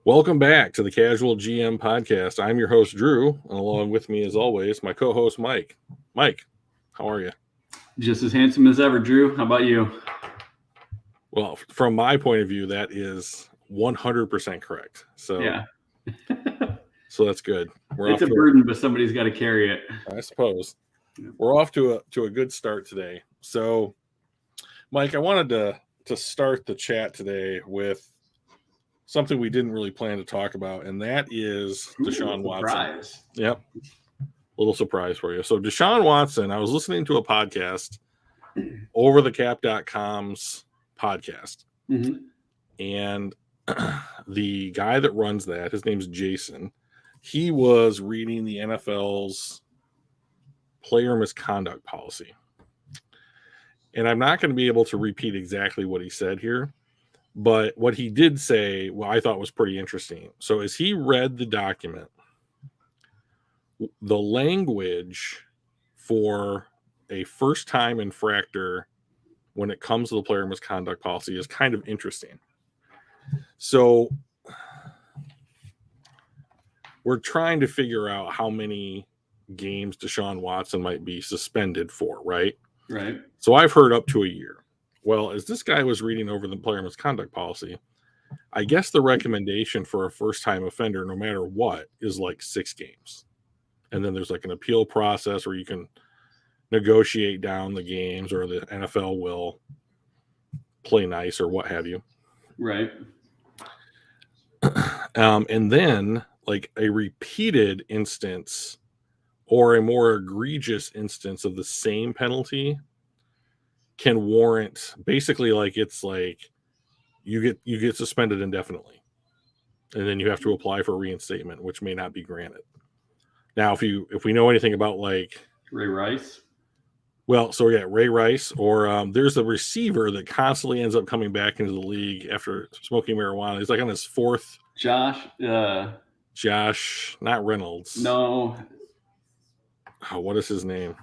Welcome back to the Casual GM podcast. I'm your host, Drew, and along with me, as always, my co-host, Mike. Mike, how are you? Just as handsome as ever, Drew. How about you? Well, from my point of view, that is 100% correct. So, Yeah. So that's good. It's a burden, but somebody's got to carry it. I suppose. We're off to a good start today. So, Mike, I wanted to start the chat today with something we didn't really plan to talk about, and that is Deshaun Watson. Yep. Little surprise for you. So Deshaun Watson, I was listening to a podcast, overthecap.com's podcast. Mm-hmm. And the guy that runs that, his name's Jason, he was reading the NFL's player misconduct policy. And I'm not going to be able to repeat exactly what he said here, but what he did say, well, I thought was pretty interesting. So as he read the document, the language for a first-time infractor when it comes to the player misconduct policy is kind of interesting. So we're trying to figure out how many games Deshaun Watson might be suspended for, right? Right. So I've heard up to a year. Well, as this guy was reading over the player misconduct policy, I guess the recommendation for a first-time offender, no matter what, is like 6 games. And then there's like an appeal process where you can negotiate down the games, or the NFL will play nice or what have you. Right. And then like a repeated instance or a more egregious instance of the same penalty can warrant, basically, like it's like you get suspended indefinitely, and then you have to apply for reinstatement, which may not be granted. Now, if we know anything about like Ray Rice. Well, so yeah, Ray Rice, or there's a receiver that constantly ends up coming back into the league after smoking marijuana. He's like on his 4th. Josh, not Reynolds. No. Oh, what is his name?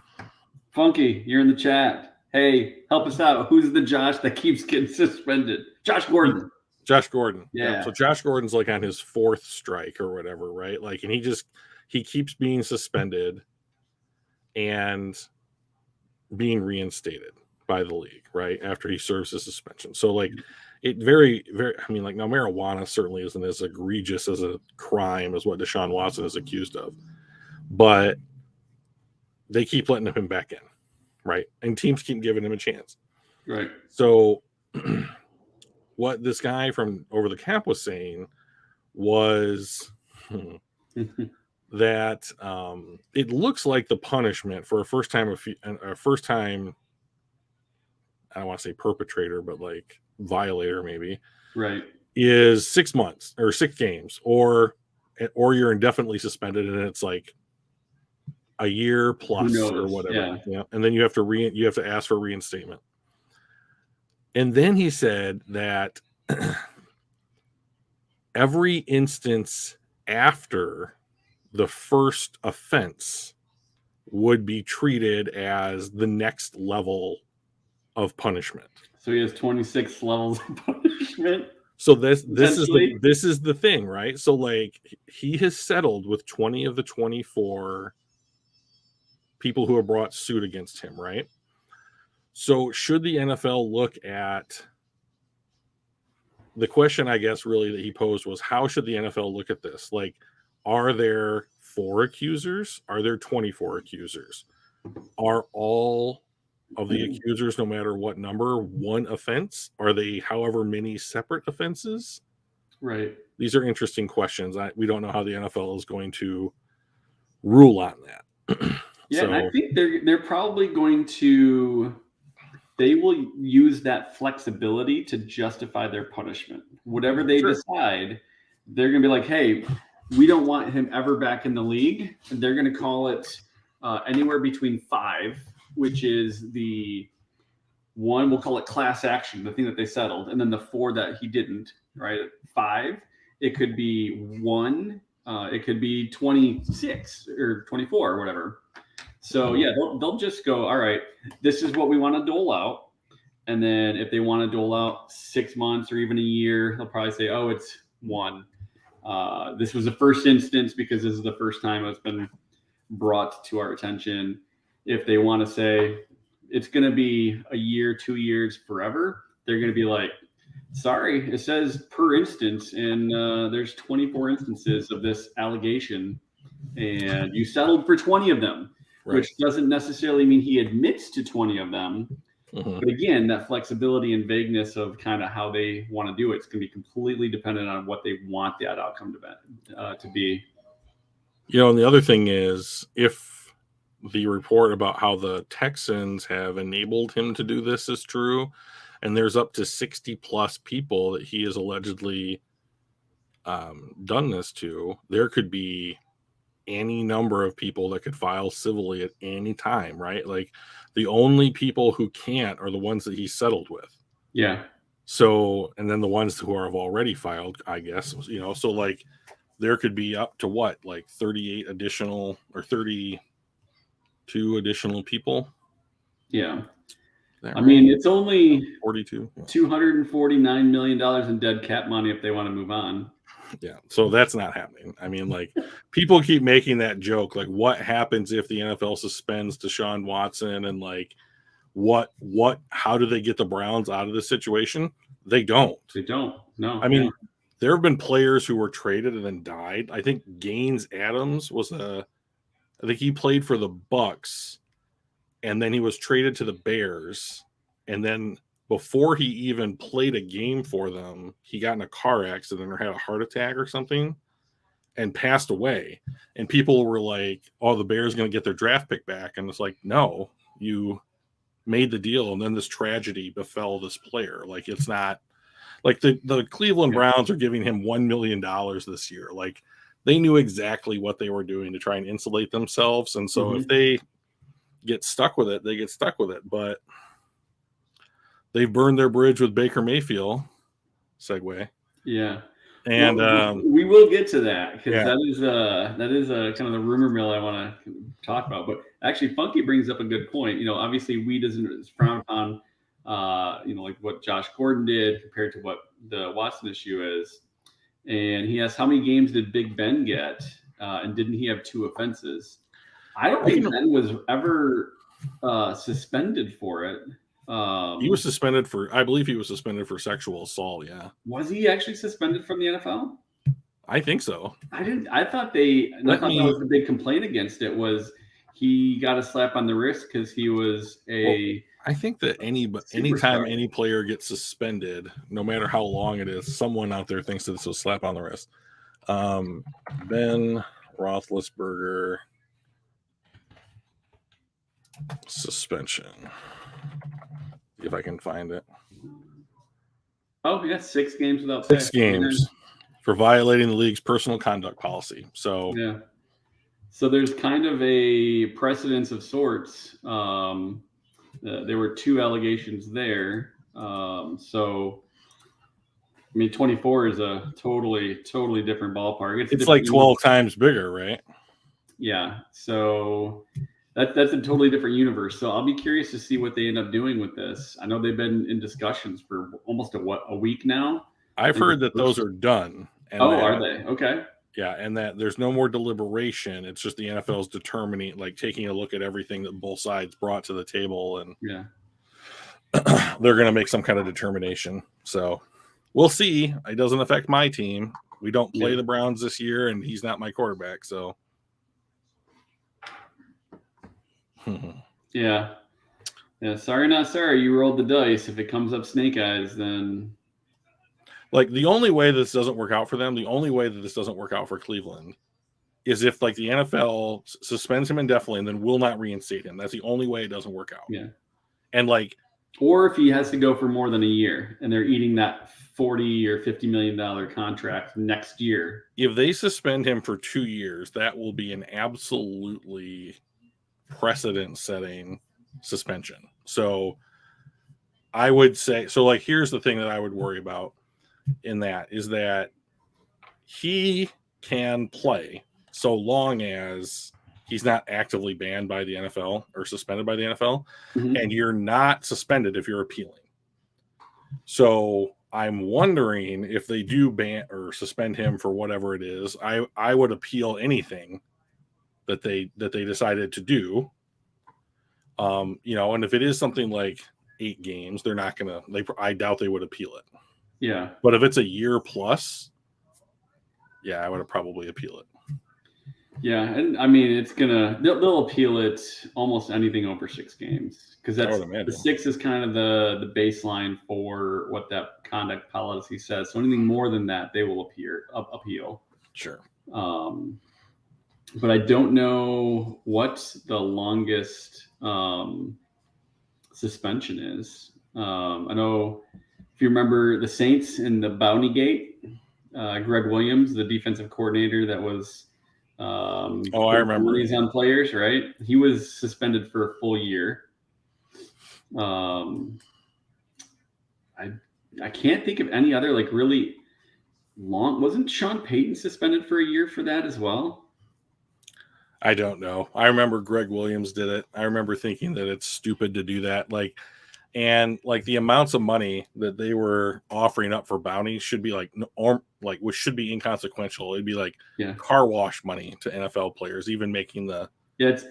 Funky, you're in the chat. Hey, help us out. Who's the Josh that keeps getting suspended? Josh Gordon. Josh Gordon. Yeah. So Josh Gordon's like on his 4th strike or whatever, right? Like, and he keeps being suspended and being reinstated by the league, right, after he serves his suspension. So like it very, very, I mean, like, now marijuana certainly isn't as egregious as a crime as what Deshaun Watson is accused of, but they keep letting him back in, right? And teams keep giving him a chance. Right. So what this guy from Over the Cap was saying was that it looks like the punishment for a first time, I don't want to say perpetrator, but like violator maybe, right, is 6 months or 6 games, or you're indefinitely suspended, and it's like a year plus or whatever. Yeah. And then you have to ask for reinstatement. And then he said that every instance after the first offense would be treated as the next level of punishment. So he has 26 levels of punishment. So this is the thing, right? So like he has settled with 20 of the 24 people who have brought suit against him, right? So should the NFL look at the question, I guess, really that he posed was, how should the NFL look at this? Like, are there 4 accusers? Are there 24 accusers? Are all of the accusers, no matter what number, one offense? Are they however many separate offenses? Right. These are interesting questions. We don't know how the NFL is going to rule on that. Yeah, so, and I think they're probably going to. They will use that flexibility to justify their punishment. Whatever they decide, they're going to be like, hey, we don't want him ever back in the league. And they're going to call it anywhere between 5, which is the one, we'll call it class action, the thing that they settled. And then the 4 that he didn't, right? 5, it could be 1, it could be 26 or 24 or whatever. So yeah, they'll just go, all right, this is what we want to dole out. And then if they want to dole out 6 months or even a year, they'll probably say, oh, it's 1. This was the first instance because this is the first time it's been brought to our attention. If they want to say it's going to be a year, 2 years, forever, they're going to be like, sorry, it says per instance, and there's 24 instances of this allegation, and you settled for 20 of them, Right. which doesn't necessarily mean he admits to 20 of them. Mm-hmm. But again, that flexibility and vagueness of kind of how they want to do it, it's going to be completely dependent on what they want that outcome to be. You know, and the other thing is, if the report about how the Texans have enabled him to do this is true, and there's up to 60 plus people that he has allegedly done this to, there could be any number of people that could file civilly at any time, right? Like the only people who can't are the ones that he settled with. Yeah. So, and then the ones who have already filed, I guess, you know, so like there could be up to what, like 38 additional or 32 additional people. Yeah. I mean, it's only 42. $249 million in dead cap money if they want to move on. Yeah, so that's not happening. I mean, like people keep making that joke, like what happens if the NFL suspends Deshaun Watson, and like how do they get the Browns out of this situation? They don't. No. I mean, there have been players who were traded and then died. I think Gaines Adams I think he played for the Bucks, and then he was traded to the Bears, and then before he even played a game for them, he got in a car accident or had a heart attack or something and passed away. And people were like, oh, the Bears going to get their draft pick back. And it's like, no, you made the deal. And then this tragedy befell this player. Like, it's not like the Cleveland Browns are giving him $1 million this year. Like, they knew exactly what they were doing to try and insulate themselves. And so if they get stuck with it, they get stuck with it. But they've burned their bridge with Baker Mayfield. Segue. Yeah. And we will get to that because that is kind of the rumor mill I want to talk about. But actually, Funky brings up a good point. You know, obviously, weed isn't frowned upon. You know, like what Josh Gordon did compared to what the Watson issue is. And he asked, how many games did Big Ben get? And didn't he have 2 offenses? I don't think Ben was ever suspended for it. He was suspended I believe he was suspended for sexual assault. Yeah. Was he actually suspended from the NFL? I think so. I thought that was the big complaint against it was he got a slap on the wrist because he was I think that anytime any player gets suspended, no matter how long it is, someone out there thinks that it's a slap on the wrist. Ben Roethlisberger suspension. See if I can find it. Oh, he got 6 games without 6 games for violating the league's personal conduct policy. So yeah. So there's kind of a precedence of sorts. There were 2 allegations there. So I mean, 24 is a totally different ballpark. It's like 12 times bigger, right? Yeah. So that's a totally different universe. So I'll be curious to see what they end up doing with this. I know they've been in discussions for almost a week now. I've heard that those are done. And are they? Okay. Yeah, and that there's no more deliberation. It's just the NFL's determining, like taking a look at everything that both sides brought to the table, and they're going to make some kind of determination. So we'll see. It doesn't affect my team. We don't play the Browns this year, and he's not my quarterback. So yeah. Sorry, not sorry. You rolled the dice. If it comes up snake eyes, then. Like the only way this doesn't work out for them, the only way that this doesn't work out for Cleveland is if like the NFL suspends him indefinitely and then will not reinstate him. That's the only way it doesn't work out. Yeah. And like, or if he has to go for more than a year and they're eating that $40 or $50 million contract next year. If they suspend him for 2 years, that will be an absolutely precedent-setting suspension. So I would say, so like, here's the thing that I would worry about in that is that he can play so long as he's not actively banned by the NFL or suspended by the NFL, and you're not suspended if you're appealing. So I'm wondering if they do ban or suspend him for whatever it is. I would appeal anything that they decided to do. And if it is something like 8 games, they're not gonna. I doubt they would appeal it. Yeah. But if it's a year plus, yeah, I would probably appeal it. Yeah, and I mean they'll appeal it almost anything over 6 games, because the 6 is kind of the baseline for what that conduct policy says. So anything more than that, they will appeal. Sure. But I don't know what the longest suspension is. I know if you remember the Saints in the Bounty Gate, Greg Williams, the defensive coordinator that was I remember money's on players, right? He was suspended for a full year. I can't think of any other like really long. Wasn't Sean Payton suspended for a year for that as well? I don't know. I remember Greg Williams did it. I remember thinking that it's stupid to do that. And the amounts of money that they were offering up for bounties should be which should be inconsequential. It'd be like car wash money to NFL players, even making it's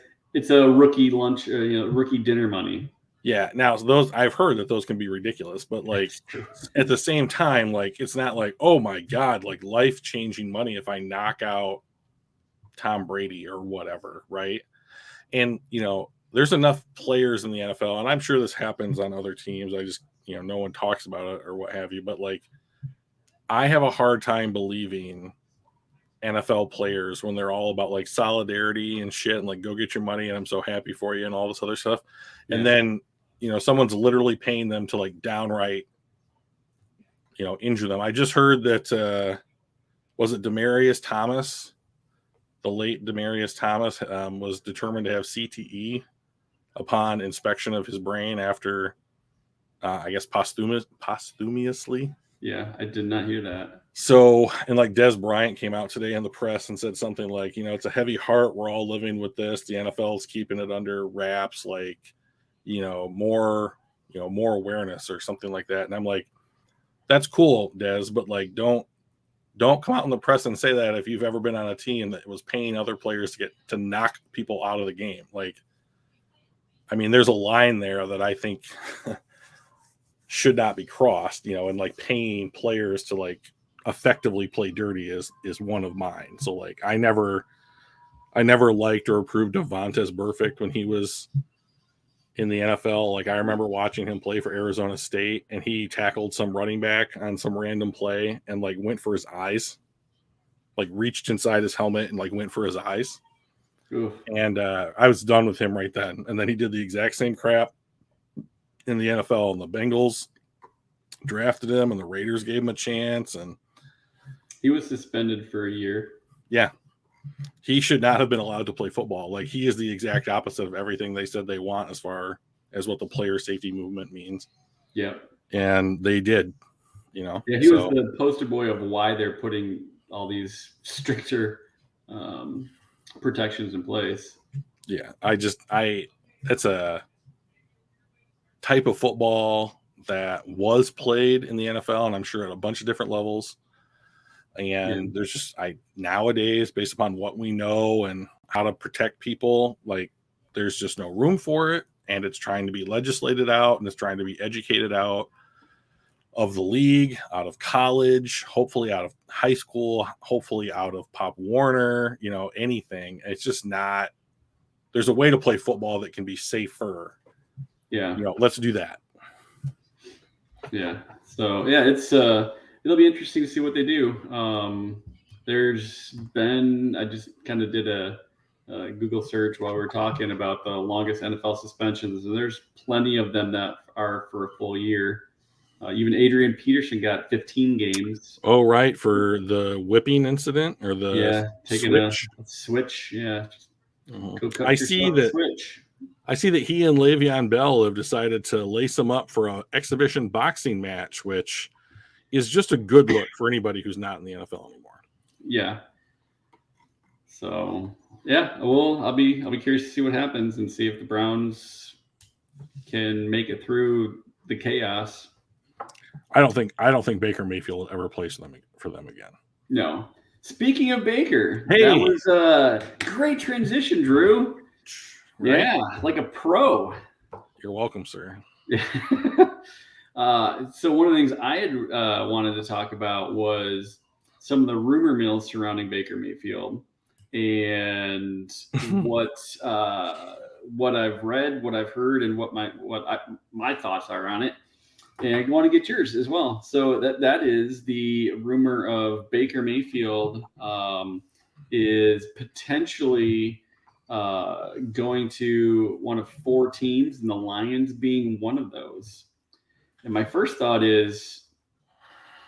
a rookie lunch, rookie dinner money. Yeah. Now I've heard that those can be ridiculous, but at the same time, it's not like, oh my God, life-changing money if I knock out Tom Brady or whatever, right? And there's enough players in the NFL, and I'm sure this happens on other teams. I just no one talks about it or what have you, but I have a hard time believing NFL players when they're all about solidarity and shit and go get your money and I'm so happy for you and all this other stuff. Yeah. And then someone's literally paying them to downright injure them. I just heard that was it Demaryius Thomas? The late Demaryius Thomas was determined to have CTE upon inspection of his brain after, I guess, posthumously. Yeah, I did not hear that. So, and Des Bryant came out today in the press and said something like, it's a heavy heart. We're all living with this. The NFL is keeping it under wraps, more awareness or something like that. And I'm like, that's cool, Des, but don't come out in the press and say that if you've ever been on a team that was paying other players to knock people out of the game. There's a line there that I think should not be crossed, and paying players to effectively play dirty is one of mine. So I never liked or approved of Vontaze Burfict when he was in the NFL. I remember watching him play for Arizona State, and he tackled some running back on some random play and went for his eyes, reached inside his helmet and went for his eyes. Oof. And I was done with him right then. And then he did the exact same crap in the NFL, and the Bengals drafted him and the Raiders gave him a chance, and he was suspended for a year. Yeah. He should not have been allowed to play football. He is the exact opposite of everything they said they want as far as what the player safety movement means. Yeah. And they did, Yeah, he was the poster boy of why they're putting all these stricter protections in place. Yeah. That's a type of football that was played in the NFL, and I'm sure at a bunch of different levels. And there's just nowadays, based upon what we know and how to protect people, there's just no room for it, and it's trying to be legislated out, and it's trying to be educated out of the league, out of college, hopefully out of high school, hopefully out of Pop Warner, anything. It's just not. There's a way to play football that can be safer. Yeah. Let's do that. Yeah. So it's it'll be interesting to see what they do. I just kind of did a Google search while we were talking about the longest NFL suspensions, and there's plenty of them that are for a full year. Even Adrian Peterson got 15 games. Oh, right, for the whipping incident or the taking switch. A switch. Yeah. I see that he and Le'Veon Bell have decided to lace him up for an exhibition boxing match, which is just a good look for anybody who's not in the NFL anymore. Yeah. So I'll be curious to see what happens and see if the Browns can make it through the chaos. I don't think Baker Mayfield will ever play for them again. No. Speaking of Baker, Hey. that was a great transition, Drew. Right? Yeah, like a pro. You're welcome, sir. So one of the things I had wanted to talk about was some of the rumor mills surrounding Baker Mayfield and what I've read, what I've heard, and what my thoughts are on it. And I want to get yours as well. So that is the rumor of Baker Mayfield is potentially going to one of 4 teams, and the Lions being one of those. And my first thought is,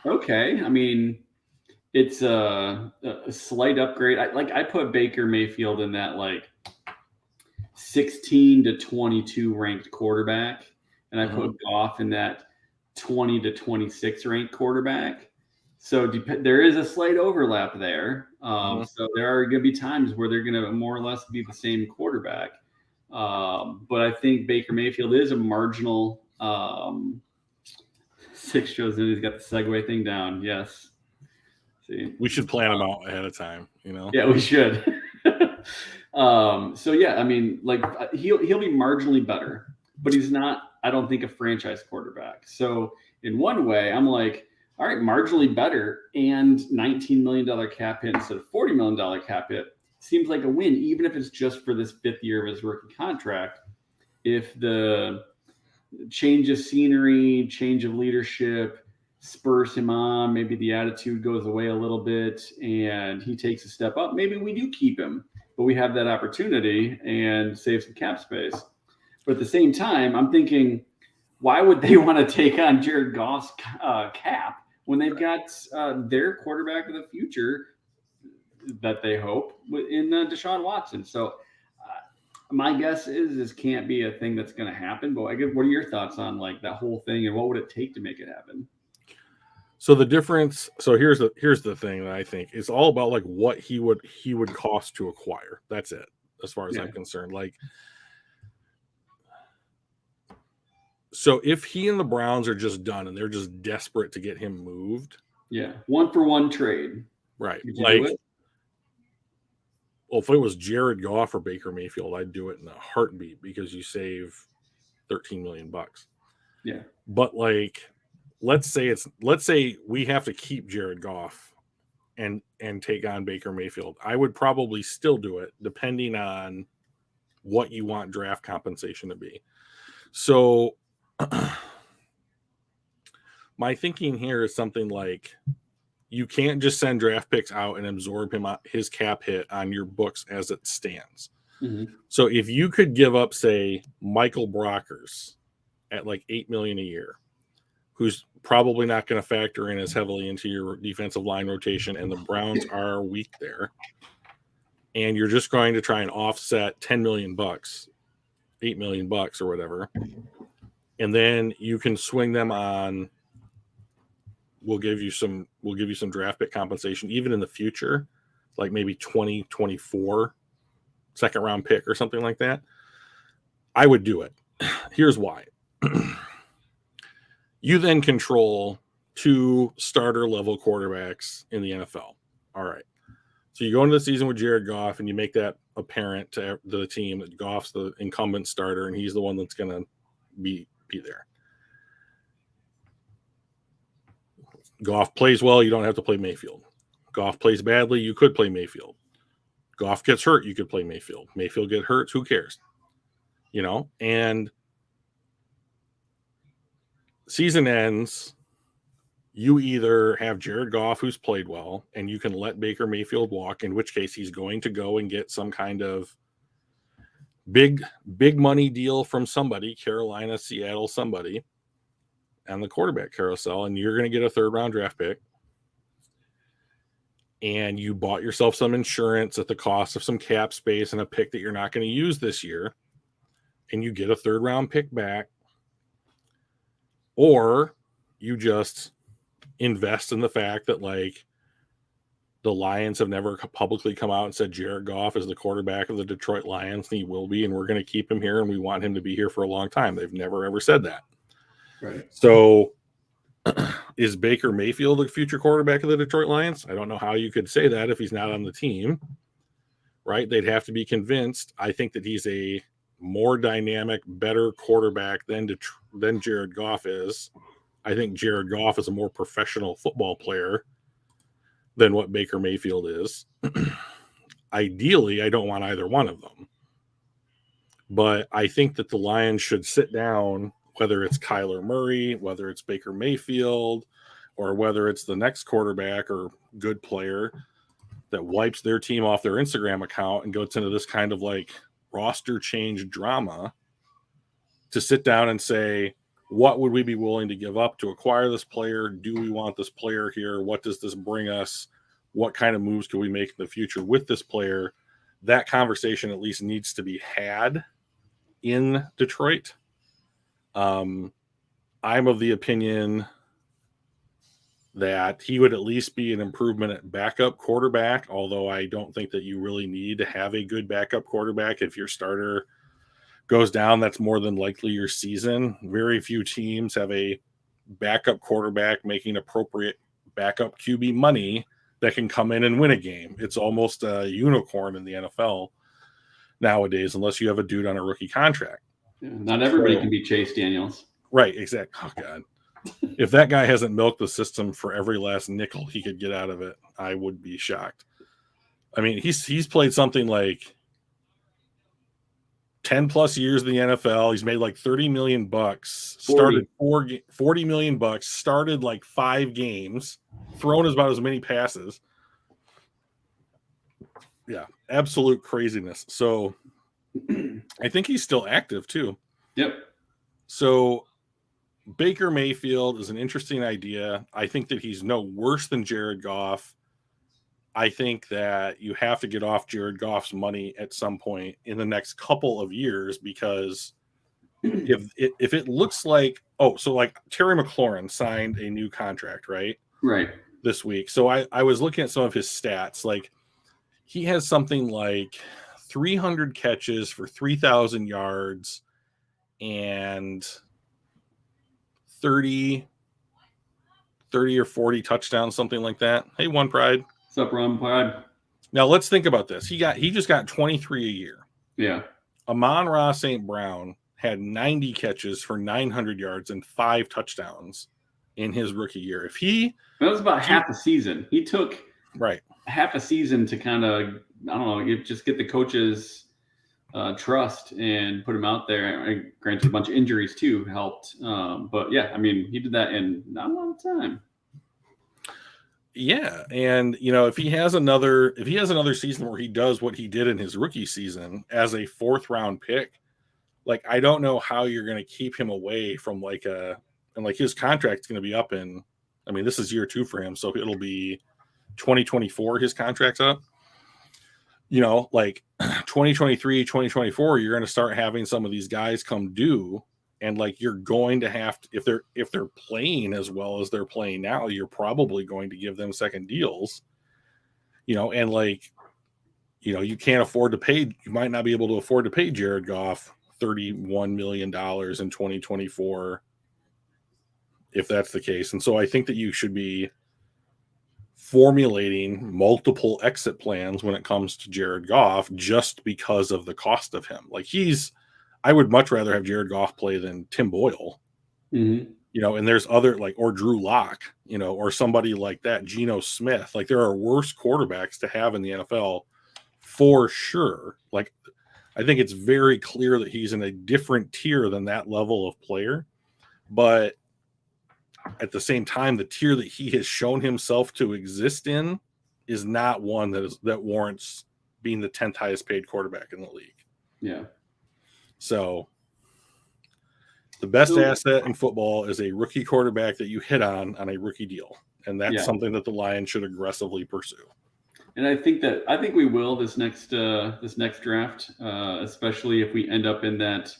okay, I mean, it's a slight upgrade. I put Baker Mayfield in that like 16 to 22 ranked quarterback, and I put Goff in that 20 to 26 ranked quarterback. So there is a slight overlap there. So there are going to be times where they're going to more or less be the same quarterback. But I think Baker Mayfield is a marginal. 6 shows in, he's got the segue thing down. Yes. See, we should plan them out ahead of time. Yeah, we should. So yeah, I mean, like he'll be marginally better, but he's not, I don't think, a franchise quarterback. So in one way, I'm like, all right, marginally better and $19 million cap hit instead of $40 million cap hit seems like a win, even if it's just for this 5th year of his rookie contract. If the change of scenery, change of leadership spurs him on, maybe the attitude goes away a little bit and he takes a step up, maybe we do keep him, but we have that opportunity and save some cap space. But at the same time, I'm thinking, why would they want to take on Jared Goff's cap when they've got their quarterback of the future that they hope in Deshaun Watson? So my guess is this can't be a thing that's going to happen. But I guess, what are your thoughts on like that whole thing, and what would it take to make it happen? So the difference. So here's the thing that I think it's all about like what he would cost to acquire. That's it, as far as I'm concerned. Like, so if he and the Browns are just done and they're just desperate to get him moved, 1-for-1 trade, right? Like, well, if it was Jared Goff or Baker Mayfield, I'd do it in a heartbeat because you save $13 million. Yeah. But like, let's say we have to keep Jared Goff and take on Baker Mayfield. I would probably still do it depending on what you want draft compensation to be. So my thinking here is something like, you can't just send draft picks out and absorb his cap hit on your books as it stands. So if you could give up, say, Michael Brockers at like $8 million a year, who's probably not going to factor in as heavily into your defensive line rotation, and the Browns are weak there, and you're just going to try and offset $10 million, $8 million or whatever, and then you can swing them on, we'll give you some draft pick compensation even in the future, like maybe 2024 second round pick or something like that. I would do it. Here's why. You then control 2 starter level quarterbacks in the NFL. All right. So you go into the season with Jared Goff and you make that apparent to the team that Goff's the incumbent starter and he's the one that's going to be there. Goff plays well, you don't have to play Mayfield. Goff plays badly, you could play Mayfield. Goff gets hurt, you could play Mayfield. Mayfield get hurt, who cares? And season ends, you either have Jared Goff who's played well and you can let Baker Mayfield walk, in which case he's going to go and get some kind of big money deal from somebody, Carolina, Seattle, somebody, on the quarterback carousel, and you're going to get a 3rd round draft pick. And you bought yourself some insurance at the cost of some cap space and a pick that you're not going to use this year. And you get a 3rd round pick back. Or you just invest in the fact that, like, the Lions have never publicly come out and said Jared Goff is the quarterback of the Detroit Lions, and he will be, and we're going to keep him here, and we want him to be here for a long time. They've never, ever said that. Right. So Is Baker Mayfield the future quarterback of the Detroit Lions? I don't know how you could say that if he's not on the team, right? They'd have to be convinced. I think that he's a more dynamic, better quarterback than Jared Goff is. I think Jared Goff is a more professional football player than what Baker Mayfield is. Ideally, I don't want either one of them. But I think that the Lions should sit down, whether it's Kyler Murray, whether it's Baker Mayfield, or whether it's the next quarterback or good player that wipes their team off their Instagram account and goes into this kind of like roster change drama, to sit down and say, what would we be willing to give up to acquire this player? Do we want this player here? What does this bring us? What kind of moves can we make in the future with this player? That conversation at least needs to be had in Detroit. I'm of the opinion that he would at least be an improvement at backup quarterback, although I don't think that you really need to have a good backup quarterback. If your starter goes down, that's more than likely your season. Very few teams have a backup quarterback making appropriate backup QB money that can come in and win a game. It's almost a unicorn in the NFL nowadays, unless you have a dude on a rookie contract. Yeah, not everybody can be Chase Daniels. Right, exactly. Oh, God. If that guy hasn't milked the system for every last nickel he could get out of it, I would be shocked. I mean, he's played something like 10 plus years in the NFL. He's made like $30 million, started 40 million bucks, started like 5 games, thrown about as many passes. Yeah, absolute craziness. So I think he's still active too. Yep. So Baker Mayfield is an interesting idea. I think that he's no worse than Jared Goff. I think that you have to get off Jared Goff's money at some point in the next couple of years, because if it looks like, like Terry McLaurin signed a new contract, right? Right. This week. So I was looking at some of his stats. Like, he has something like 300 catches for 3,000 yards and 30 or 40 touchdowns, something like that. Hey, One Pride. What's up, Ron Pride? Now let's think about this. He just got 23 a year. Yeah. Amon-Ra St. Brown had 90 catches for 900 yards and 5 touchdowns in his rookie year. That was about half a season. He took half a season to kind of, I don't know, just get the coaches trust and put him out there. And granted, a bunch of injuries too helped. But yeah, I mean, he did that in not a long time. Yeah, and if he has another season where he does what he did in his rookie season as a 4th round pick, like, I don't know how you're going to keep him away from his contract's going to be up in, I mean, this is year 2 for him, so it'll be 2024 his contract's up. 2023, 2024, you're going to start having some of these guys come due. And like, you're going to have to, if they're playing as well as they're playing now, you're probably going to give them second deals, and like, you can't afford to pay, you might not be able to afford to pay Jared Goff $31 million in 2024 if that's the case. And so I think that you should be formulating multiple exit plans when it comes to Jared Goff, just because of the cost of him. Like, I would much rather have Jared Goff play than Tim Boyle, and there's other, like, or Drew Lock, or somebody like that, Geno Smith. Like, there are worse quarterbacks to have in the NFL for sure. Like, I think it's very clear that he's in a different tier than that level of player. But at the same time, the tier that he has shown himself to exist in is not one that warrants being the 10th highest paid quarterback in the league. Yeah. So the best asset in football is a rookie quarterback that you hit on a rookie deal. And that's something that the Lions should aggressively pursue. And I think we will this next draft, especially if we end up in that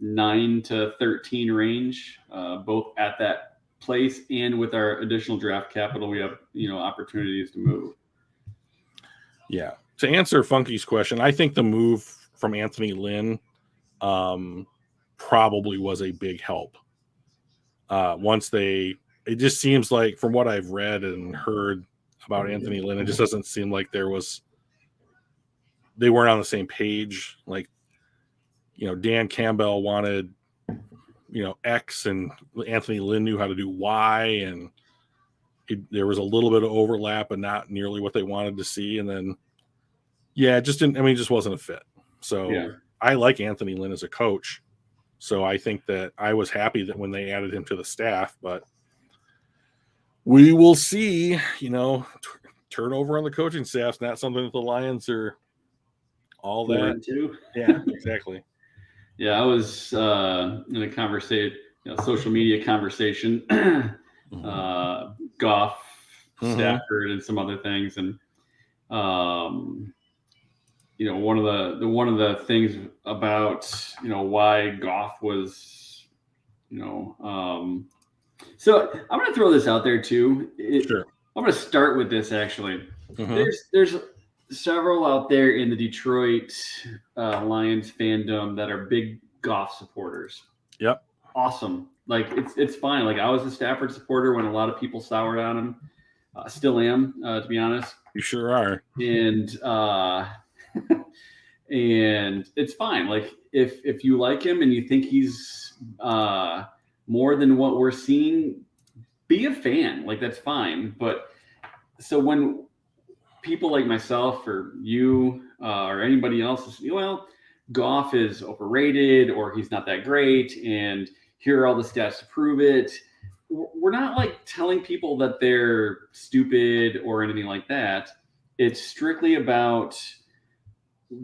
9 to 13 range, both at that place and with our additional draft capital, we have, opportunities to move. Yeah. To answer Funky's question, I think the move from Anthony Lynn probably was a big help. It just seems like, from what I've read and heard about Anthony Lynn, it just doesn't seem like they weren't on the same page. Like, Dan Campbell wanted, X, and Anthony Lynn knew how to do Y, and there was a little bit of overlap, but not nearly what they wanted to see. And then, it just didn't. I mean, it just wasn't a fit. So I like Anthony Lynn as a coach. So I think that I was happy that when they added him to the staff, but we will see. Turnover on the coaching staff's not something that the Lions are all that. Yeah, exactly. Yeah, I was in a conversation, social media conversation, Goff, Stafford, and some other things, and one of the things about why Goff was, so I'm going to throw this out there too. Sure. I'm going to start with this actually. There's several out there in the Detroit Lions fandom that are big Goff supporters. Yep. Awesome. Like it's fine. Like I was a Stafford supporter when a lot of people soured on him. Still am, to be honest. You sure are. And and it's fine. Like if you like him and you think he's more than what we're seeing, be a fan. Like that's fine. But so when people like myself or you or anybody else is, Goff is overrated or he's not that great, and here are all the stats to prove it. We're not like telling people that they're stupid or anything like that. It's strictly about,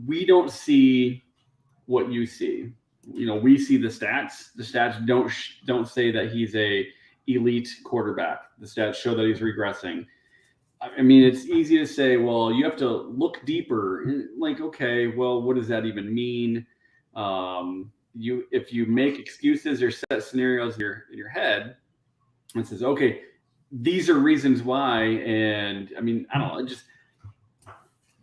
we don't see what you see. We see the stats. The stats don't say that he's a elite quarterback. The stats show that he's regressing. I mean, it's easy to say, well, you have to look deeper. Like, okay, well, what does that even mean? If you make excuses or set scenarios in your head and says, okay, these are reasons why. And I mean, I don't know,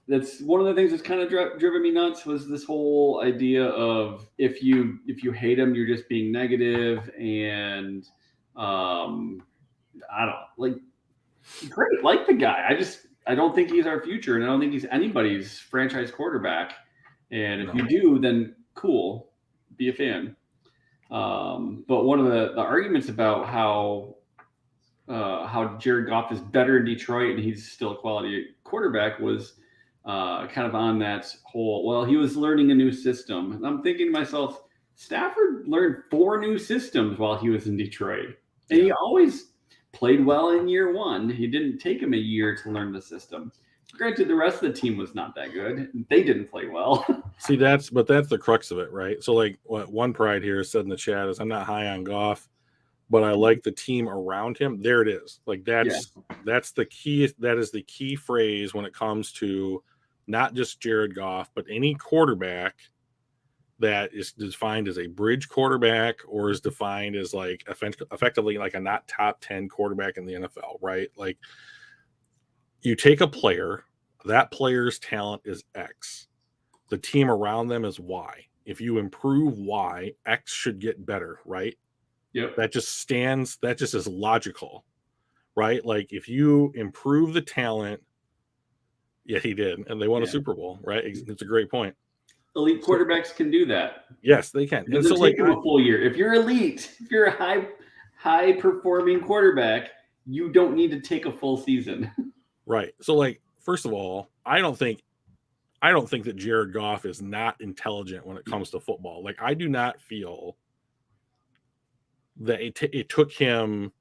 that's one of the things that's kind of driven me nuts, was this whole idea of if you hate him, you're just being negative. And I don't know, like, great, like the guy. I don't think he's our future, and I don't think he's anybody's franchise quarterback. And if you do, then cool, be a fan. But one of the arguments about how Jared Goff is better in Detroit and he's still a quality quarterback was kind of on that whole, well, he was learning a new system. And I'm thinking to myself, Stafford learned 4 new systems while he was in Detroit, and he always played well in year 1. He didn't take him a year to learn the system. Granted, the rest of the team was not that good. They didn't play well. See, that's the crux of it, right? So, like, what One Pride here said in the chat is, I'm not high on Goff, but I like the team around him. There it is. Like, that's the key. That is the key phrase when it comes to not just Jared Goff, but any quarterback that is defined as a bridge quarterback or is defined as like effectively like a not top 10 quarterback in the NFL, right? Like, you take a player, that player's talent is X. The team around them is Y. If you improve Y, X should get better, right? Yep. That just is logical, right? Like, if you improve the talent, he did, and they won a Super Bowl, right? It's a great point. Elite quarterbacks can do that. Yes, they can. It doesn't take them a full year. If you're elite, if you're a high performing quarterback, you don't need to take a full season. Right. So, like, first of all, I don't think that Jared Goff is not intelligent when it comes to football. Like, I do not feel that it took him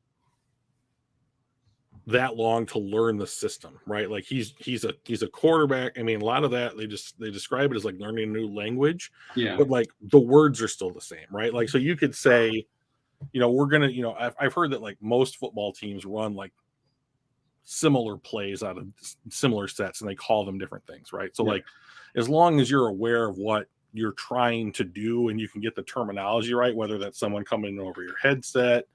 that long to learn the system, right? Like, he's a quarterback. I mean, a lot of that they describe it as like learning a new language. Yeah. But like the words are still the same, right? Like, so you could say, we're gonna, I've heard that like most football teams run like similar plays out of similar sets and they call them different things, right? So like, as long as you're aware of what you're trying to do and you can get the terminology right, whether that's someone coming over your headset,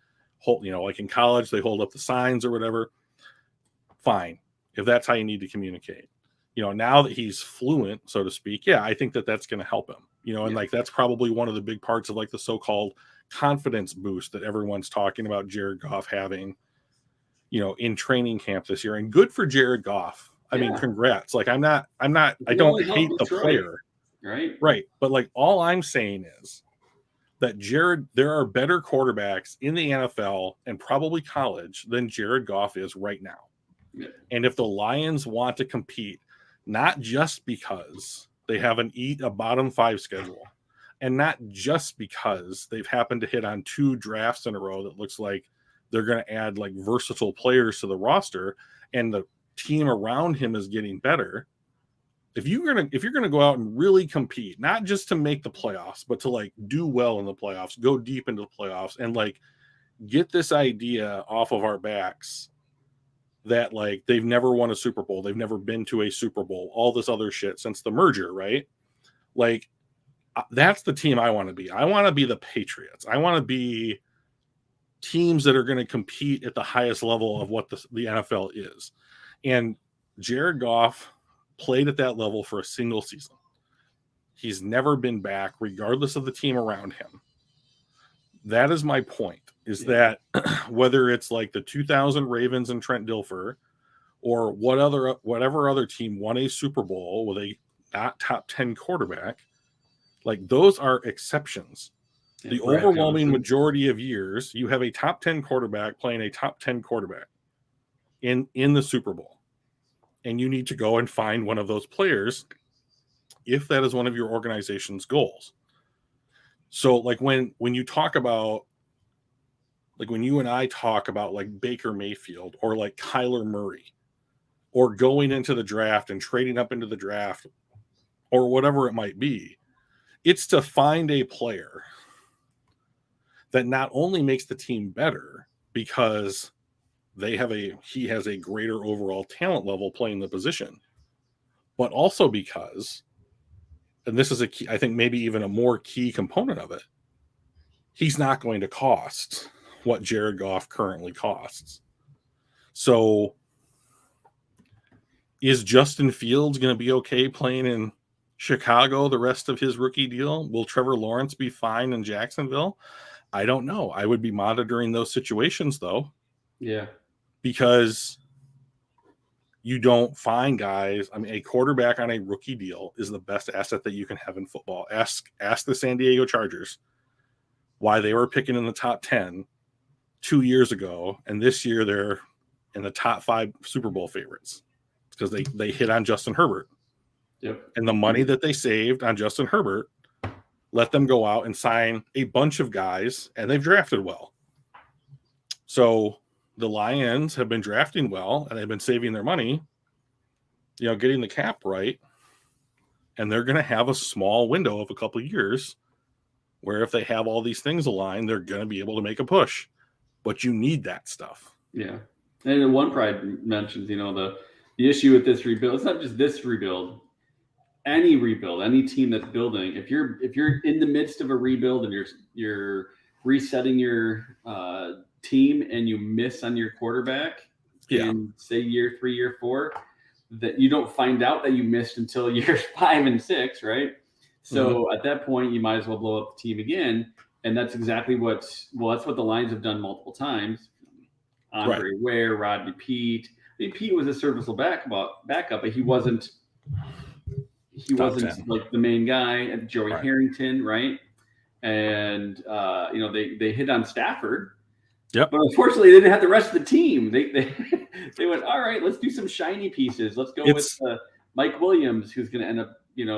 like in college, they hold up the signs or whatever. Fine. If that's how you need to communicate, now that he's fluent, so to speak, yeah, I think that that's going to help him, and like that's probably one of the big parts of like the so-called confidence boost that everyone's talking about Jared Goff having, in training camp this year. And good for Jared Goff. I mean, congrats. Like I don't hate the player. Right. But like all I'm saying is that there are better quarterbacks in the NFL and probably college than Jared Goff is right now. Yeah. And if the Lions want to compete, not just because they have a bottom 5 schedule, and not just because they've happened to hit on 2 drafts in a row that looks like they're going to add like versatile players to the roster, and the team around him is getting better. If you're gonna go out and really compete, not just to make the playoffs, but to like do well in the playoffs, go deep into the playoffs, and like get this idea off of our backs that like they've never won a Super Bowl, they've never been to a Super Bowl, all this other shit since the merger, right? Like that's the team I want to be. I want to be the Patriots. I want to be teams that are going to compete at the highest level of what the NFL is. And Jared Goff played at that level for a single season. He's never been back, regardless of the team around him. That is my point, is that whether it's like the 2000 Ravens and Trent Dilfer, or whatever other team won a Super Bowl with a not top 10 quarterback, like those are exceptions. The overwhelming majority of years, you have a top 10 quarterback playing a top 10 quarterback in the Super Bowl. And you need to go and find one of those players if that is one of your organization's goals. So like when you talk about, like when you and I talk about like Baker Mayfield or like Kyler Murray, or going into the draft and trading up into the draft or whatever it might be, it's to find a player that not only makes the team better because he has a greater overall talent level playing the position, but also because, and this is a key, I think maybe even a more key component of it, he's not going to cost what Jared Goff currently costs. So is Justin Fields going to be okay playing in Chicago the rest of his rookie deal? Will Trevor Lawrence be fine in Jacksonville? I don't know. I would be monitoring those situations though. Yeah. Because you don't find guys. I mean, a quarterback on a rookie deal is the best asset that you can have in football. Ask the San Diego Chargers why they were picking in the top 10 2 years ago, and this year they're in the top 5 Super Bowl favorites. Because they hit on Justin Herbert. Yep. And the money that they saved on Justin Herbert let them go out and sign a bunch of guys, and they've drafted well. So the Lions have been drafting well, and they've been saving their money, getting the cap right. And they're going to have a small window of a couple of years where if they have all these things aligned, they're going to be able to make a push. But you need that stuff. Yeah. And One Pride mentions, the issue with this rebuild, it's not just this rebuild, any team that's building, if you're in the midst of a rebuild and you're resetting your team and you miss on your quarterback in say year 3, year 4, that you don't find out that you missed until years 5 and 6, right? So at that point, you might as well blow up the team again. And that's exactly that's what the Lions have done multiple times. Andre Ware, Rodney Peete. Pete was a serviceable backup, but he wasn't like the main guy. Joey Harrington, right? And they hit on Stafford. Yep. But unfortunately, they didn't have the rest of the team. They went, all right, let's do some shiny pieces. Let's go with Mike Williams, who's going to end up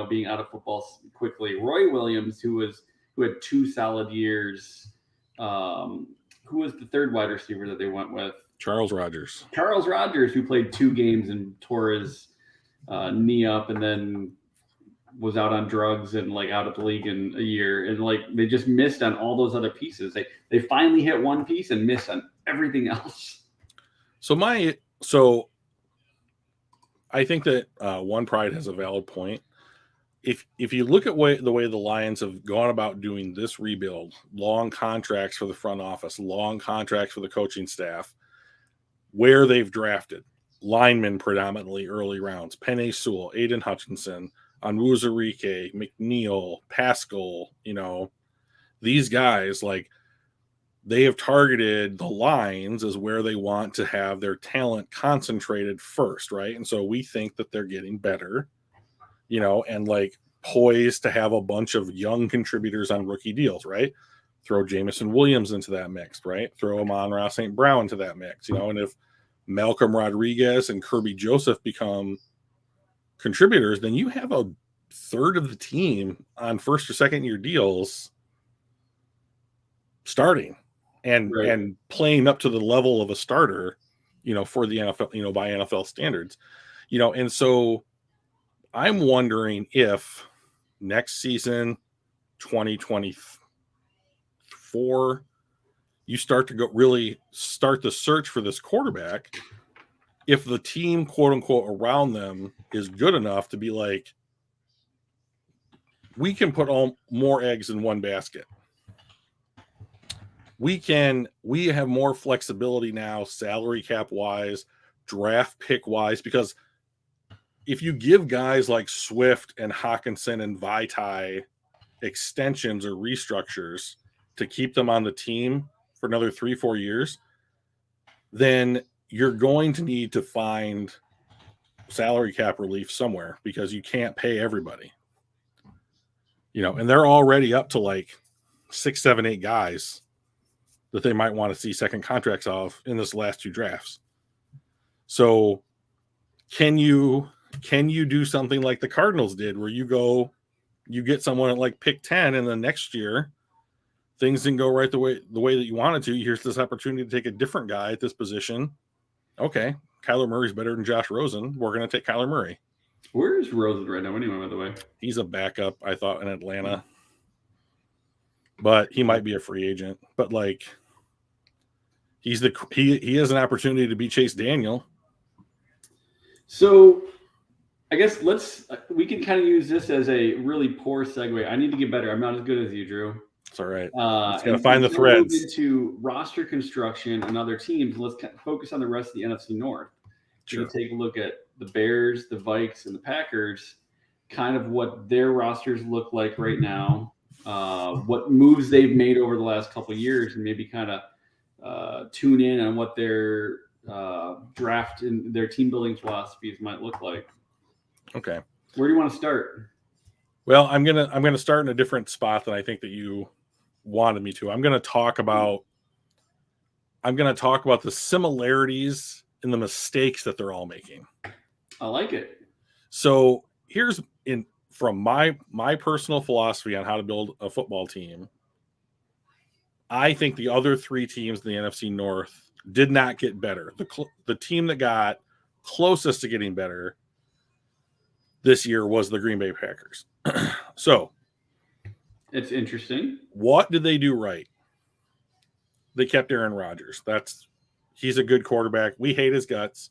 being out of football quickly. Roy Williams, who had 2 solid years. Who was the third wide receiver that they went with? Charles Rogers, who played 2 games and tore his knee up, and then was out on drugs and like out of the league in a year. And like they just missed on all those other pieces. They finally hit one piece and missed on everything else. So I think that One Pride has a valid point. If you look at the way the Lions have gone about doing this rebuild, long contracts for the front office, long contracts for the coaching staff, where they've drafted, linemen predominantly early rounds. Penei Sewell, Aiden Hutchinson, Onwuzurike, McNeil, Pascal, these guys, like, they have targeted the lines as where they want to have their talent concentrated first, right? And so we think that they're getting better, and like poised to have a bunch of young contributors on rookie deals, right? Throw Jamison Williams into that mix, right? Throw Amon-Ra St. Brown into that mix, and if Malcolm Rodriguez and Kirby Joseph become contributors, then you have a third of the team on first or second year deals starting and playing up to the level of a starter, for the NFL, by NFL standards, and so I'm wondering if next season, 2024, you start to really start the search for this quarterback, if the team, quote unquote, around them is good enough to be like, we can put more eggs in one basket. We have more flexibility now, salary cap wise, draft pick wise, because if you give guys like Swift and Hawkinson and Vitae extensions or restructures to keep them on the team for another 3-4 years, then you're going to need to find salary cap relief somewhere, because you can't pay everybody, and they're already up to like 6, 7, 8 guys that they might want to see second contracts of in this last 2 drafts. So can you do something like the Cardinals did, where you get someone at like pick 10, and then next year things didn't go right the way that you wanted to. Here's this opportunity to take a different guy at this position. Okay, Kyler Murray's better than Josh Rosen. We're going to take Kyler Murray. Where is Rosen right now anyway, by the way? He's a backup, I thought, in Atlanta. But he might be a free agent. But like, he has an opportunity to be Chase Daniel. So I guess we can kind of use this as a really poor segue. I need to get better. I'm not as good as you, Drew. It's all right. Let's gotta find the threads. Move into roster construction and other teams. Let's focus on the rest of the NFC North. Sure. You take a look at the Bears, the Vikes, and the Packers, kind of what their rosters look like right now, what moves they've made over the last couple of years, and maybe kind of tune in on what their draft and their team building philosophies might look like. Okay. Where do you want to start? Well, I'm gonna start in a different spot than I think that you wanted me to. I'm gonna talk about the similarities and the mistakes that they're all making. I like it. So here's from my personal philosophy on how to build a football team. I think the other 3 teams in the NFC North did not get better. The team that got closest to getting better this year was the Green Bay Packers. So it's interesting. What did they do right? They kept Aaron Rodgers. He's a good quarterback. We hate his guts,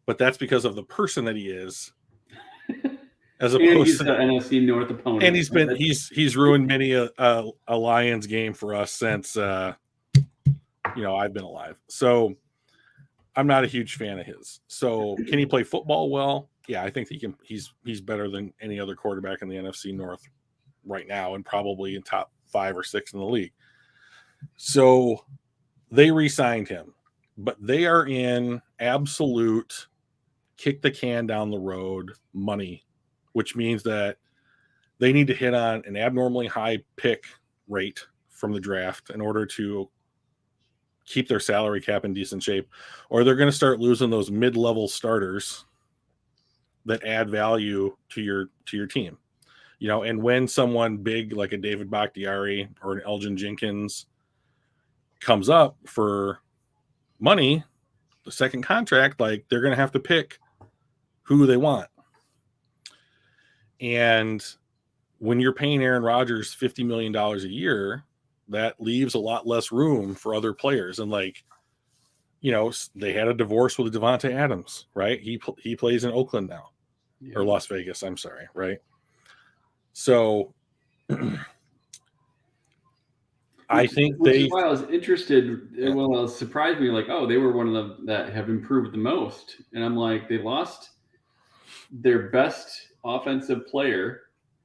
but that's because of the person that he is. As opposed to the NFC North opponent. And he's ruined many a Lions game for us since I've been alive. So I'm not a huge fan of his. So can he play football well? Yeah, I think he's better than any other quarterback in the NFC North right now, and probably in top 5 or 6 in the league. So they re-signed him, but they are in absolute kick the can down the road money, which means that they need to hit on an abnormally high pick rate from the draft in order to keep their salary cap in decent shape, or they're going to start losing those mid-level starters that add value to your team. And when someone big like a David Bakhtiari or an Elgin Jenkins comes up for money, the second contract, like, they're going to have to pick who they want. And when you're paying Aaron Rodgers $50 million a year, that leaves a lot less room for other players. And they had a divorce with Devontae Adams, right? He plays in Oakland now, or Las Vegas. I'm sorry. Right. So I think which is why I was interested. Well, it surprised me. Like, oh, they were one of them that have improved the most, and I'm like, they lost their best offensive player.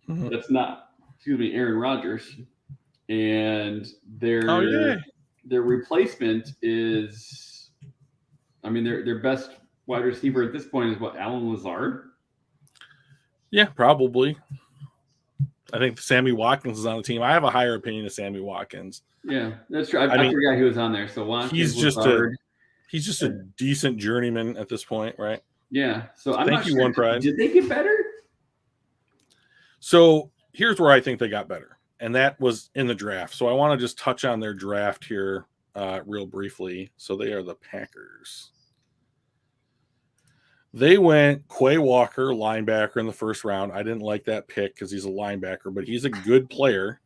That's not, excuse me, Aaron Rodgers, and their replacement is, I mean, their best wide receiver at this point is what, Alan Lazard? Yeah, probably. I think Sammy Watkins is on the team. I have a higher opinion of Sammy Watkins. Yeah, that's true. I forgot he was on there. So Watkins, Lazard. He's just a decent journeyman at this point, right? Yeah. So I'm thank not you, sure. One Pride. Did they get better? So here's where I think they got better, and that was in the draft. So I want to just touch on their draft here real briefly. So they are the Packers. They went Quay Walker, linebacker, in the first round. I didn't like that pick because he's a linebacker, but he's a good player.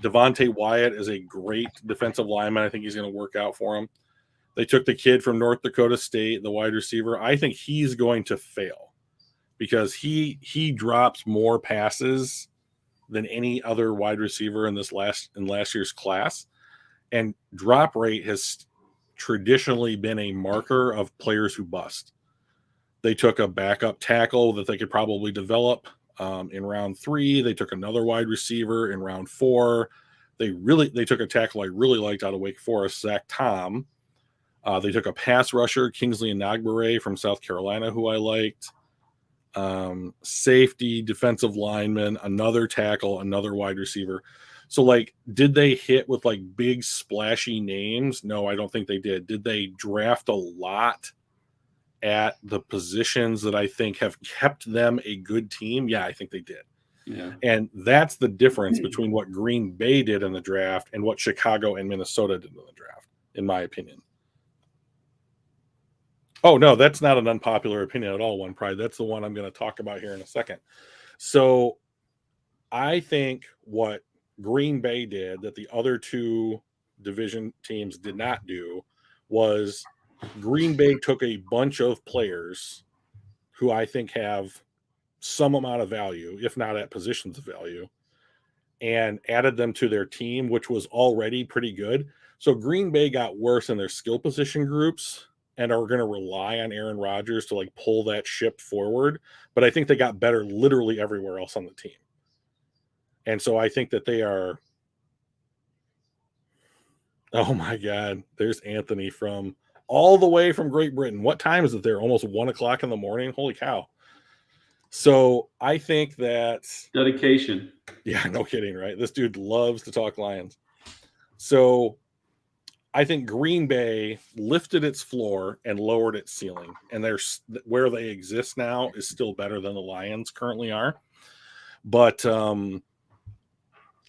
Devontae Wyatt is a great defensive lineman. I think he's going to work out for him. They took the kid from North Dakota State, the wide receiver. I think he's going to fail because he drops more passes than any other wide receiver in last year's class. And drop rate has traditionally been a marker of players who bust. They took a backup tackle that they could probably develop in round 3. They took another wide receiver in round 4. They took a tackle I really liked out of Wake Forest, Zach Tom. They took a pass rusher, Kingsley Enagbare from South Carolina, who I liked. Safety, defensive lineman, another tackle, another wide receiver. So, like, did they hit with, like, big splashy names? No, I don't think they did. Did they draft a lot at the positions that I think have kept them a good team? Yeah, I think they did. Yeah. And that's the difference between what Green Bay did in the draft and what Chicago and Minnesota did in the draft, in my opinion. Oh, no, that's not an unpopular opinion at all, One Pride. That's the one I'm going to talk about here in a second. So I think what Green Bay did that the other two division teams did not do was Green Bay took a bunch of players who I think have some amount of value, if not at positions of value, and added them to their team, which was already pretty good. So Green Bay got worse in their skill position groups and are going to rely on Aaron Rodgers to, like, pull that ship forward. But I think they got better literally everywhere else on the team. And so I think that they are. Oh my God, there's Anthony from all the way from Great Britain. What time is it there? Almost 1 o'clock in the morning. Holy cow. So I think that dedication. Yeah, no kidding, right? This dude loves to talk Lions. So I think Green Bay lifted its floor and lowered its ceiling, and where they exist now is still better than the Lions currently are. But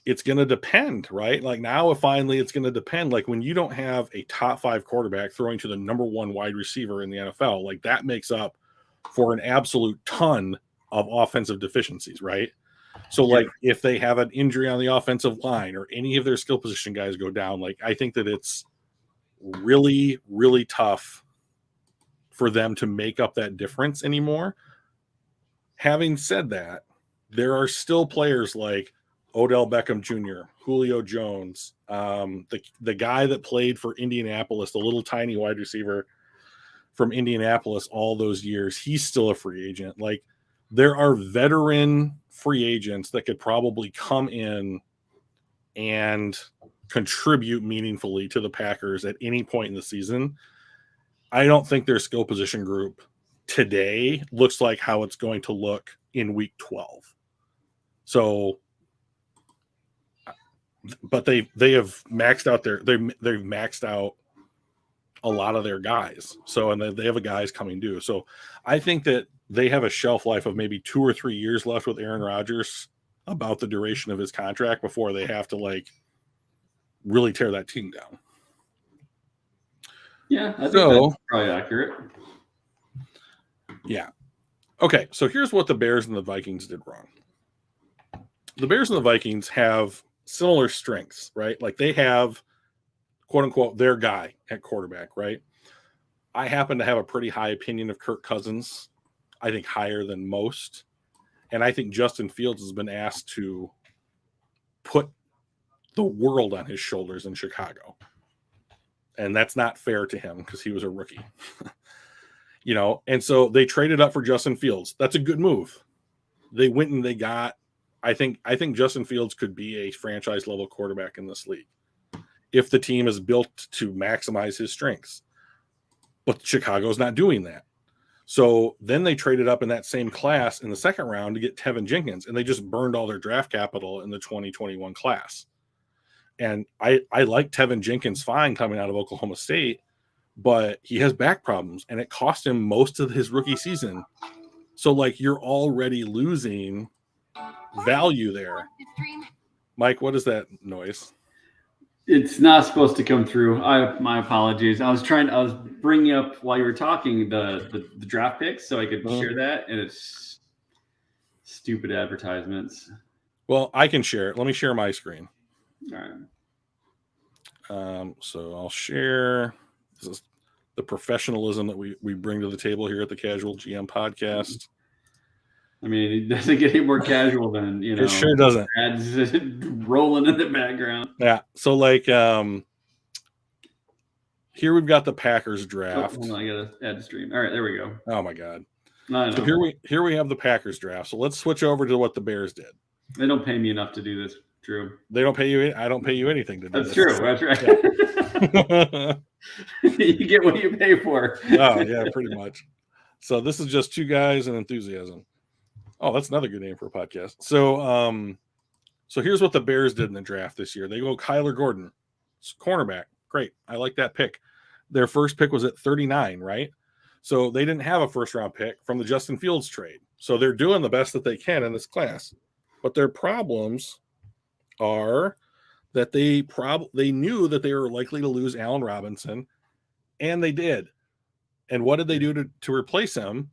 it's going to depend, right? Like now, finally, it's going to depend. Like when you don't have a top 5 quarterback throwing to the number 1 wide receiver in the NFL, like that makes up for an absolute ton of offensive deficiencies, right? So, like, if they have an injury on the offensive line or any of their skill position guys go down, like, I think that it's really, really tough for them to make up that difference anymore. Having said that, there are still players like Odell Beckham Jr., Julio Jones, the guy that played for Indianapolis, the little tiny wide receiver from Indianapolis all those years. He's still a free agent. Like, there are veteran free agents that could probably come in and contribute meaningfully to the Packers at any point in the season. I don't think their skill position group today looks like how it's going to look in week 12. So, but they have maxed out they've maxed out a lot of their guys. So, and they have a guys coming due. So I think that they have a shelf life of maybe 2 or 3 years left with Aaron Rodgers, about the duration of his contract, before they have to, like, really tear that team down. Yeah, I think that's probably accurate. Yeah. Okay, so here's what the Bears and the Vikings did wrong. The Bears and the Vikings have similar strengths, right? Like they have, quote unquote, their guy at quarterback, right? I happen to have a pretty high opinion of Kirk Cousins. I think higher than most. And I think Justin Fields has been asked to put the world on his shoulders in Chicago. And that's not fair to him because he was a rookie. And so they traded up for Justin Fields. That's a good move. They went and they got, I think Justin Fields could be a franchise level quarterback in this league if the team is built to maximize his strengths. But Chicago's not doing that. So then they traded up in that same class in the second round to get Tevin Jenkins, and they just burned all their draft capital in the 2021 class. And I like Tevin Jenkins fine coming out of Oklahoma State, but he has back problems, and it cost him most of his rookie season. So, like, you're already losing value there. Mike, what is that noise? It's not supposed to come through. My apologies. I was bringing up while you were talking the draft picks so I could share that, and it's stupid advertisements. Well, I can share it. Let me share my screen. All right. So I'll share. This is the professionalism that we bring to the table here at the Casual GM podcast. I mean, it doesn't get any more casual than, It sure doesn't. Ads rolling in the background. Yeah. So, like, here we've got the Packers draft. Oh, I got to add the stream. All right, there we go. Oh my God. So here we have the Packers draft. So let's switch over to what the Bears did. They don't pay me enough to do this, Drew. They don't pay you. I don't pay you anything to do That's this. True. That's right. Yeah. You get what you pay for. Oh yeah, pretty much. So this is just two guys and enthusiasm. Oh, that's another good name for a podcast. So, so here's what the Bears did in the draft this year. They go Kyler Gordon, cornerback. Great. I like that pick. Their first pick was at 39, right? So they didn't have a first round pick from the Justin Fields trade. So they're doing the best that they can in this class. But their problems are that they knew that they were likely to lose Allen Robinson, and they did. And what did they do to replace him?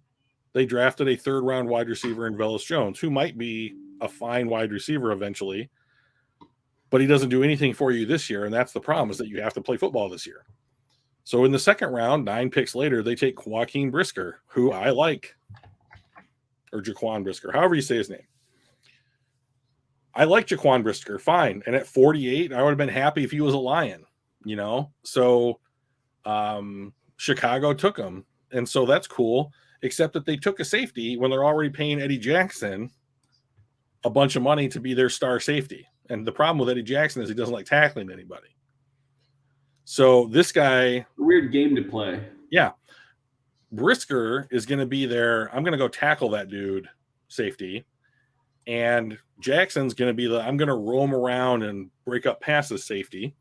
They drafted a third round wide receiver in Velus Jones, who might be a fine wide receiver eventually, but he doesn't do anything for you this year. And that's the problem, is that you have to play football this year. So in the second round, 9 picks later, they take Joaquin Brisker, who I like, or Jaquan Brisker, however you say his name. I like Jaquan Brisker, fine. And at 48, I would have been happy if he was a Lion, So Chicago took him. And so that's cool, except that they took a safety when they're already paying Eddie Jackson a bunch of money to be their star safety. And the problem with Eddie Jackson is he doesn't like tackling anybody. So this guy... Weird game to play. Yeah. Brisker is going to be there. I'm going to go tackle that dude safety. And Jackson's going to be I'm going to roam around and break up passes safety.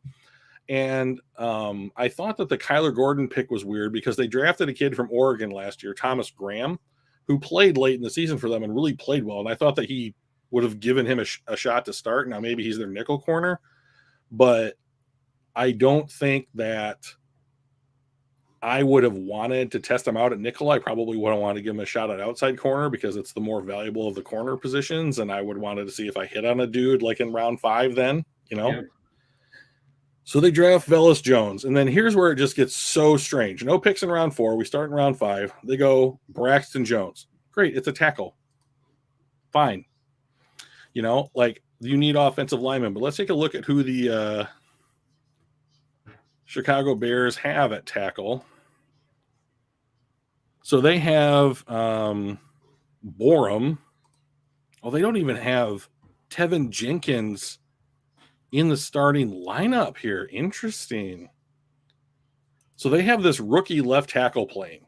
And I thought that the Kyler Gordon pick was weird because they drafted a kid from Oregon last year, Thomas Graham, who played late in the season for them and really played well. And I thought that he would have given him a shot to start. Now maybe he's their nickel corner, but I don't think that I would have wanted to test him out at nickel. I probably wouldn't want to give him a shot at outside corner because it's the more valuable of the corner positions. And I would wanted to see if I hit on a dude like in round 5 then, Yeah. So they draft Velus Jones. And then here's where it just gets so strange. No picks in round 4. We start in round 5. They go Braxton Jones. Great. It's a tackle. Fine. You need offensive linemen. But let's take a look at who the Chicago Bears have at tackle. So they have Borum. Oh, they don't even have Tevin Jenkins in the starting lineup here. Interesting. So they have this rookie left tackle playing.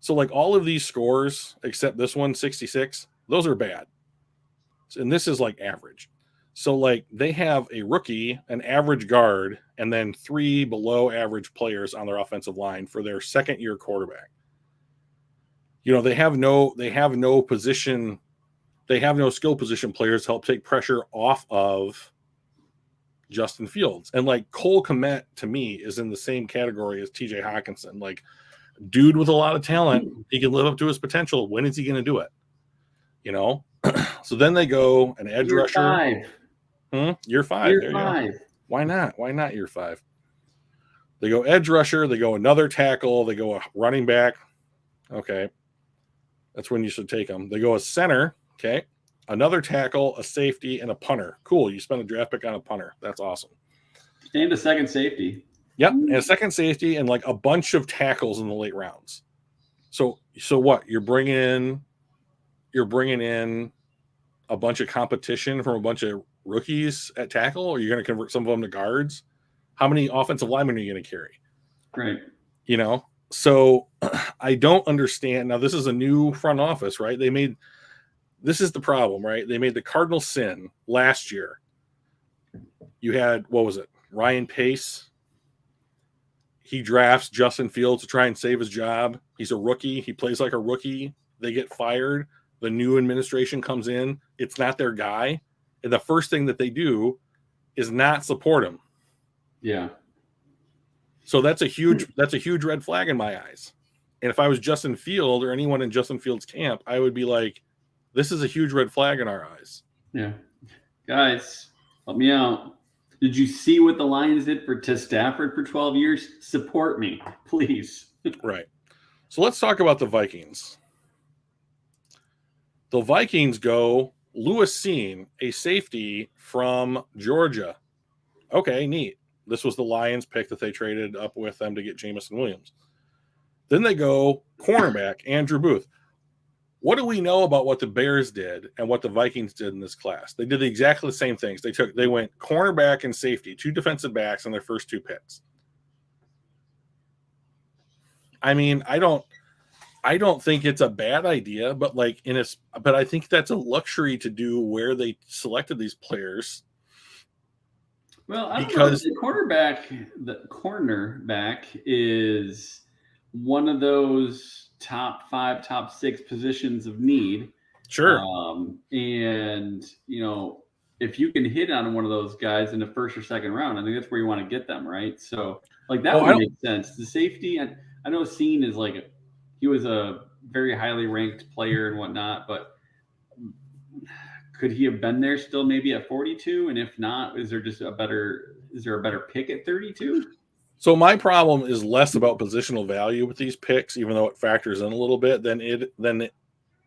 So like all of these scores, except this one, 66, those are bad. And this is like average. So like they have a rookie, an average guard, and then 3 below average players on their offensive line for their second year quarterback. They have no position. They have no skill position players to help take pressure off of Justin Fields. And like Cole Kmet to me is in the same category as TJ Hawkinson. Like dude with a lot of talent, he can live up to his potential. When is he going to do it? So then they go an edge rusher. Year 5. Year 5. Why not? Why not year 5? They go edge rusher. They go another tackle. They go a running back. Okay. That's when you should take them. They go a center. Okay. another tackle, a safety, and a punter. Cool. You spent a draft pick on a punter. That's awesome. And a second safety. Yep, and a second safety and like a bunch of tackles in the late rounds. So what? You're bringing in a bunch of competition from a bunch of rookies at tackle, or you're going to convert some of them to guards? How many offensive linemen are you going to carry? Right. You know, so I don't understand. Now, this is a new front office, right? This is the problem, right? They made the cardinal sin last year. You had, what was it? Ryan Pace. He drafts Justin Fields to try and save his job. He's a rookie. He plays like a rookie. They get fired. The new administration comes in. It's not their guy. And the first thing that they do is not support him. Yeah. So that's a huge red flag in my eyes. And if I was Justin Field or anyone in Justin Fields' camp, I would be like, this is a huge red flag in our eyes. Yeah. Guys, help me out. Did you see what the Lions did to Stafford for 12 years? Support me, please. Right. So let's talk about the Vikings. The Vikings go Lewis Cine, a safety from Georgia. Okay, neat. This was the Lions pick that they traded up with them to get Jamison Williams. Then they go cornerback, Andrew Booth. What do we know about what the Bears did and what the Vikings did in this class? They did exactly the same things. They went cornerback and safety, 2 defensive backs in their first 2 picks. I mean, I don't think it's a bad idea, but I think that's a luxury to do where they selected these players. Well, I don't know. The cornerback is one of those top 5, top 6 positions of need. Sure. And if you can hit on one of those guys in the first or second round, I think that's where you want to get them, right? So would make sense. The safety, I know Cine is he was a very highly ranked player and whatnot, but could he have been there still maybe at 42? And if not, is there a better pick at 32? So my problem is less about positional value with these picks, even though it factors in a little bit, than it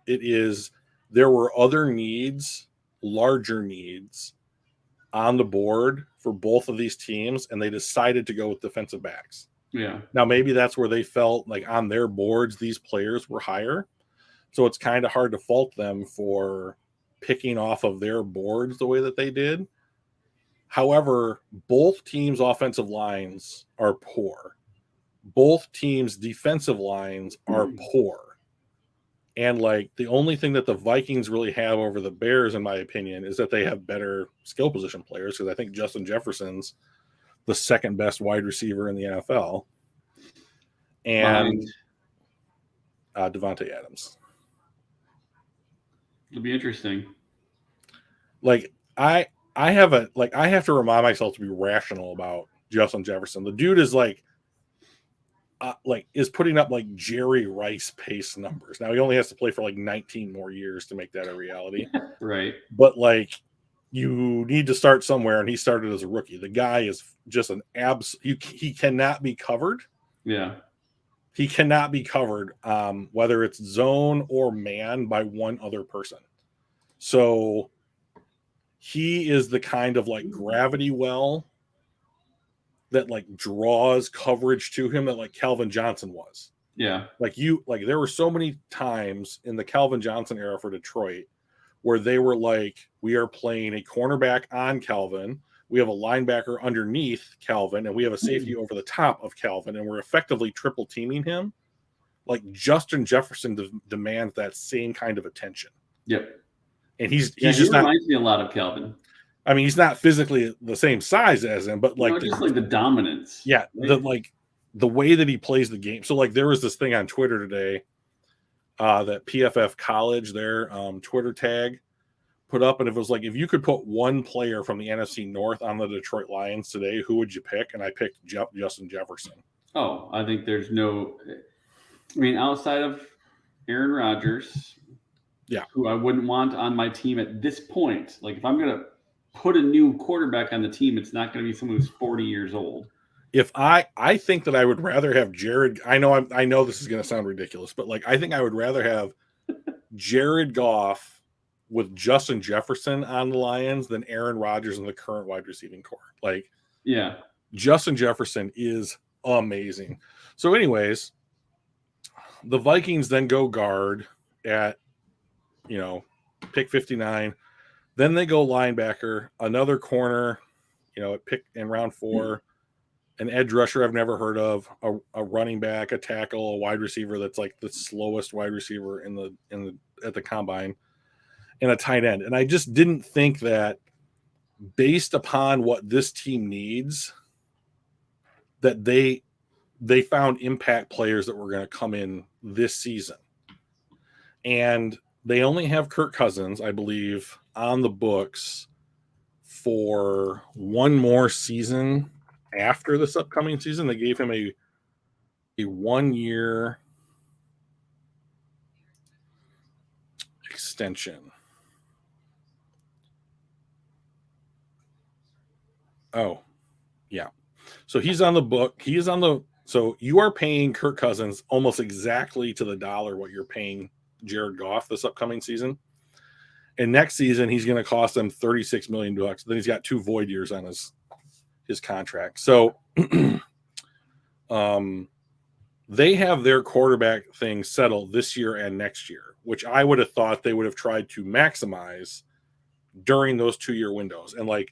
is there were other needs, larger needs on the board for both of these teams, and they decided to go with defensive backs. Yeah. Now, maybe that's where they felt like on their boards, these players were higher. So it's kind of hard to fault them for picking off of their boards the way that they did. However, both teams' offensive lines are poor. Both teams' defensive lines are poor. And the only thing that the Vikings really have over the Bears, in my opinion, is that they have better skill position players, because I think Justin Jefferson's the second best wide receiver in the NFL. And Devontae Adams. It'll be interesting. I have to remind myself to be rational about Justin Jefferson. The dude is is putting up Jerry Rice pace numbers. Now he only has to play for 19 more years to make that a reality. Right. But you need to start somewhere, and he started as a rookie. The guy is just an he cannot be covered. Yeah. He cannot be covered, whether it's zone or man, by one other person. So he is the kind of gravity well that draws coverage to him that Calvin Johnson was. Yeah. There were so many times in the Calvin Johnson era for Detroit where they were we are playing a cornerback on Calvin, we have a linebacker underneath Calvin, and we have a safety over the top of Calvin, and we're effectively triple teaming him. Justin Jefferson demands that same kind of attention. Yep. And he just reminds me a lot of Calvin. I mean, he's not physically the same size as him, but just the dominance. Yeah, right? the way that he plays the game. So there was this thing on Twitter today that PFF College, their Twitter tag, put up, and it was if you could put one player from the NFC North on the Detroit Lions today, who would you pick? And I picked Justin Jefferson. Oh, I think there's outside of Aaron Rodgers, who I wouldn't want on my team at this point. If I'm going to put a new quarterback on the team, it's not going to be someone who's 40 years old. If I think that I would rather have Jared. I know this is going to sound ridiculous, but I think I would rather have Jared Goff with Justin Jefferson on the Lions than Aaron Rodgers in the current wide receiving core. Like, yeah, Justin Jefferson is amazing. So, anyways, the Vikings then go guard at, pick 59. Then they go linebacker, another corner, at pick in round 4, an edge rusher I've never heard of, a running back, a tackle, a wide receiver that's like the slowest wide receiver at the combine, and a tight end. And I just didn't think that, based upon what this team needs, that they found impact players that were going to come in this season. And they only have Kirk Cousins, I believe, on the books for one more season after this upcoming season. They gave him a 1-year extension. Oh, yeah. So he's on the book. So you are paying Kirk Cousins almost exactly to the dollar what you're paying Jared Goff this upcoming season. And next season, he's going to cost them $36 million. Then he's got 2 void years on his contract. So they have their quarterback thing settled this year and next year, which I would have thought they would have tried to maximize during those 2-year windows. And like,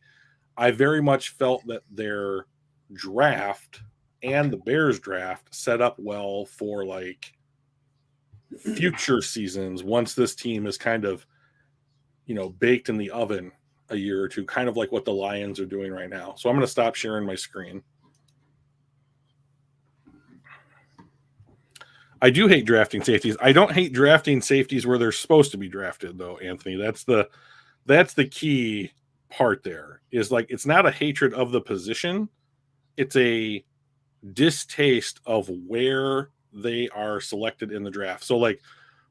I very much felt that their draft and the Bears draft set up well for like future seasons once this team is kind of, baked in the oven a year or two, kind of like what the Lions are doing right now. So I'm going to stop sharing my screen. I do hate drafting safeties. I don't hate drafting safeties where they're supposed to be drafted, though, Anthony. That's the key part there, is like, it's not a hatred of the position. It's a distaste of where they are selected in the draft. So like,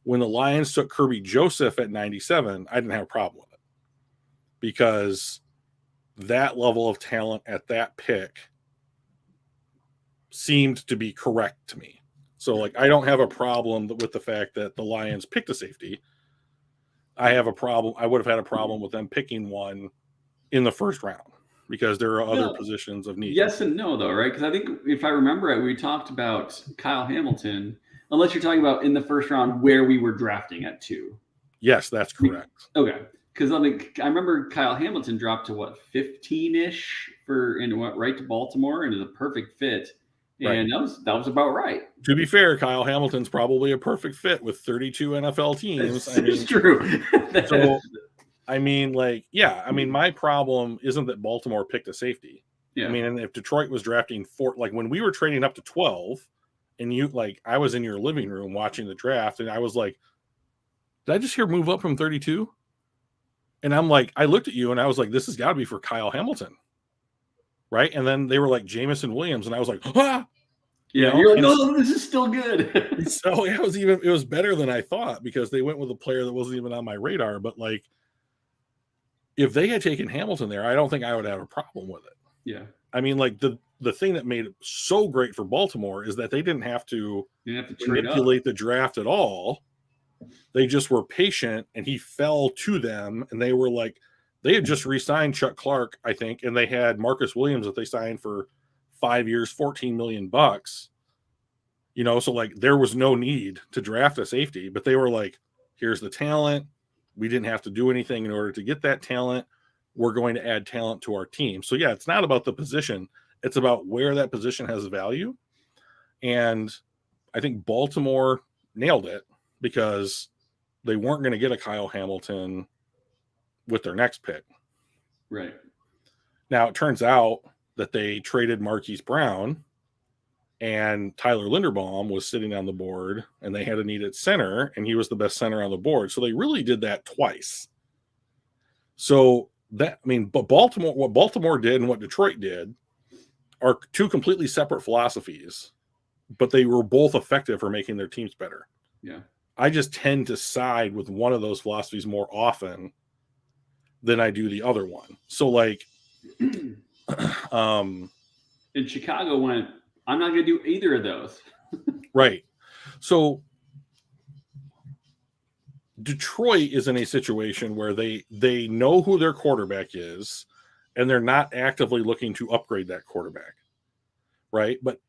when the Lions took Kirby Joseph at 97, I didn't have a problem with it, because that level of talent at that pick seemed to be correct to me. So like, I don't have a problem with the fact that the Lions picked a safety. I would have had a problem with them picking one in the first round, because there are other positions of need. Yes and no, though, right? Because I think, if I remember it, we talked about Kyle Hamilton, unless you're talking about in the first round where we were drafting at 2. Yes, that's correct. Okay. Because I remember Kyle Hamilton dropped to 15-ish and went right to Baltimore, and is a perfect fit. And right. that was about right. To be fair, Kyle Hamilton's probably a perfect fit with 32 NFL teams. It's true. So, my problem isn't that Baltimore picked a safety. Yeah. And if Detroit was drafting 4, like when we were trading up to 12, and I was in your living room watching the draft, and I was like, did I just hear move up from 32? And I'm like, I looked at you and I was like, this has got to be for Kyle Hamilton. Right. And then they were like Jamison Williams, and I was like, ah! Yeah, you're like, oh, this is still good. So it was better than I thought, because they went with a player that wasn't even on my radar. But like, if they had taken Hamilton there, I don't think I would have a problem with it. Yeah. Like the thing that made it so great for Baltimore is that they didn't have to manipulate the draft at all. They just were patient, and he fell to them, and they were like, they had just re-signed Chuck Clark, I think, and they had Marcus Williams that they signed for 5 years, $14 million. So like, there was no need to draft a safety, but they were like, here's the talent. We didn't have to do anything in order to get that talent. We're going to add talent to our team. So yeah, it's not about the position. It's about where that position has value. And I think Baltimore nailed it, because they weren't going to get a Kyle Hamilton with their next pick. Right. Now, it turns out that they traded Marquise Brown, and Tyler Linderbaum was sitting on the board, and they had a need at center, and he was the best center on the board. So they really did that twice. So but Baltimore, what Baltimore did and what Detroit did are 2 completely separate philosophies, but they were both effective for making their teams better. Yeah. I just tend to side with one of those philosophies more often than I do the other one. So like, and Chicago went, I'm not going to do either of those. Right. So Detroit is in a situation where they know who their quarterback is, and they're not actively looking to upgrade that quarterback, right? But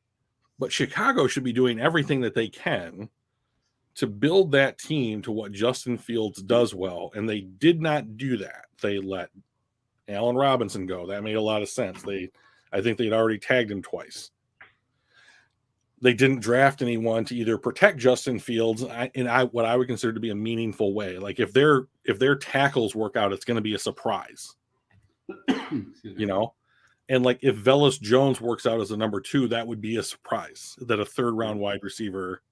Chicago should be doing everything that they can to build that team to what Justin Fields does well, and they did not do that. They let Allen Robinson go. That made a lot of sense. I think they'd already tagged him twice. They didn't draft anyone to either protect Justin Fields in what I would consider to be a meaningful way. Like if their tackles work out, it's going to be a surprise, you know? And like if Velus Jones works out as a number 2, that would be a surprise that a 3rd round wide receiver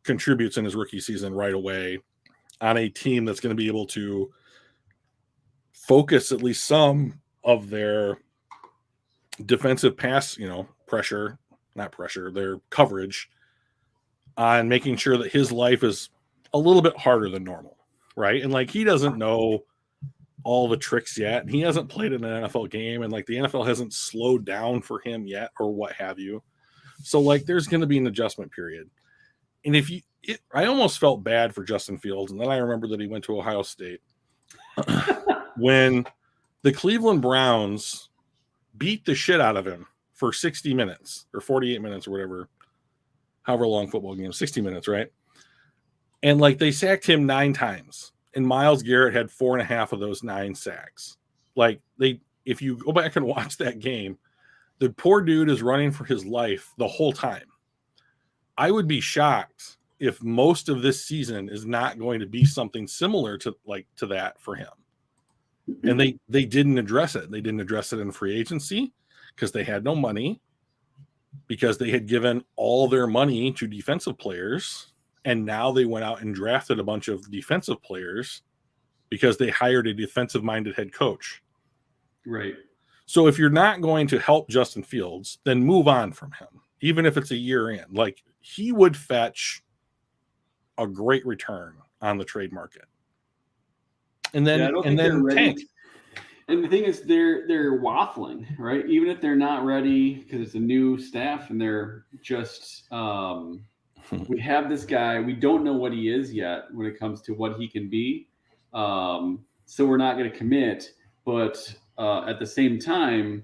contributes in his rookie season right away on a team that's going to be able to focus at least some of their defensive pass, their coverage on making sure that his life is a little bit harder than normal, right? And like he doesn't know all the tricks yet, and he hasn't played in an NFL game, and like the NFL hasn't slowed down for him yet or what have you. So like there's going to be an adjustment period. And I almost felt bad for Justin Fields, and then I remember that he went to Ohio State when the Cleveland Browns beat the shit out of him for 60 minutes or 48 minutes or whatever, however long football game, 60 minutes, right? And like they sacked him 9 times, and Myles Garrett had 4.5 of those 9 sacks. Like if you go back and watch that game, the poor dude is running for his life the whole time. I would be shocked if most of this season is not going to be something similar to that for him. And they didn't address it. They didn't address it in free agency because they had no money, because they had given all their money to defensive players, and now they went out and drafted a bunch of defensive players because they hired a defensive-minded head coach. Right. So if you're not going to help Justin Fields, then move on from him, even if it's a year in. Like he would fetch a great return on the trade market. And then tank. And the thing is, they're waffling, right? Even if they're not ready because it's a new staff and they're just we have this guy, we don't know what he is yet when it comes to what he can be. So we're not going to commit, but at the same time,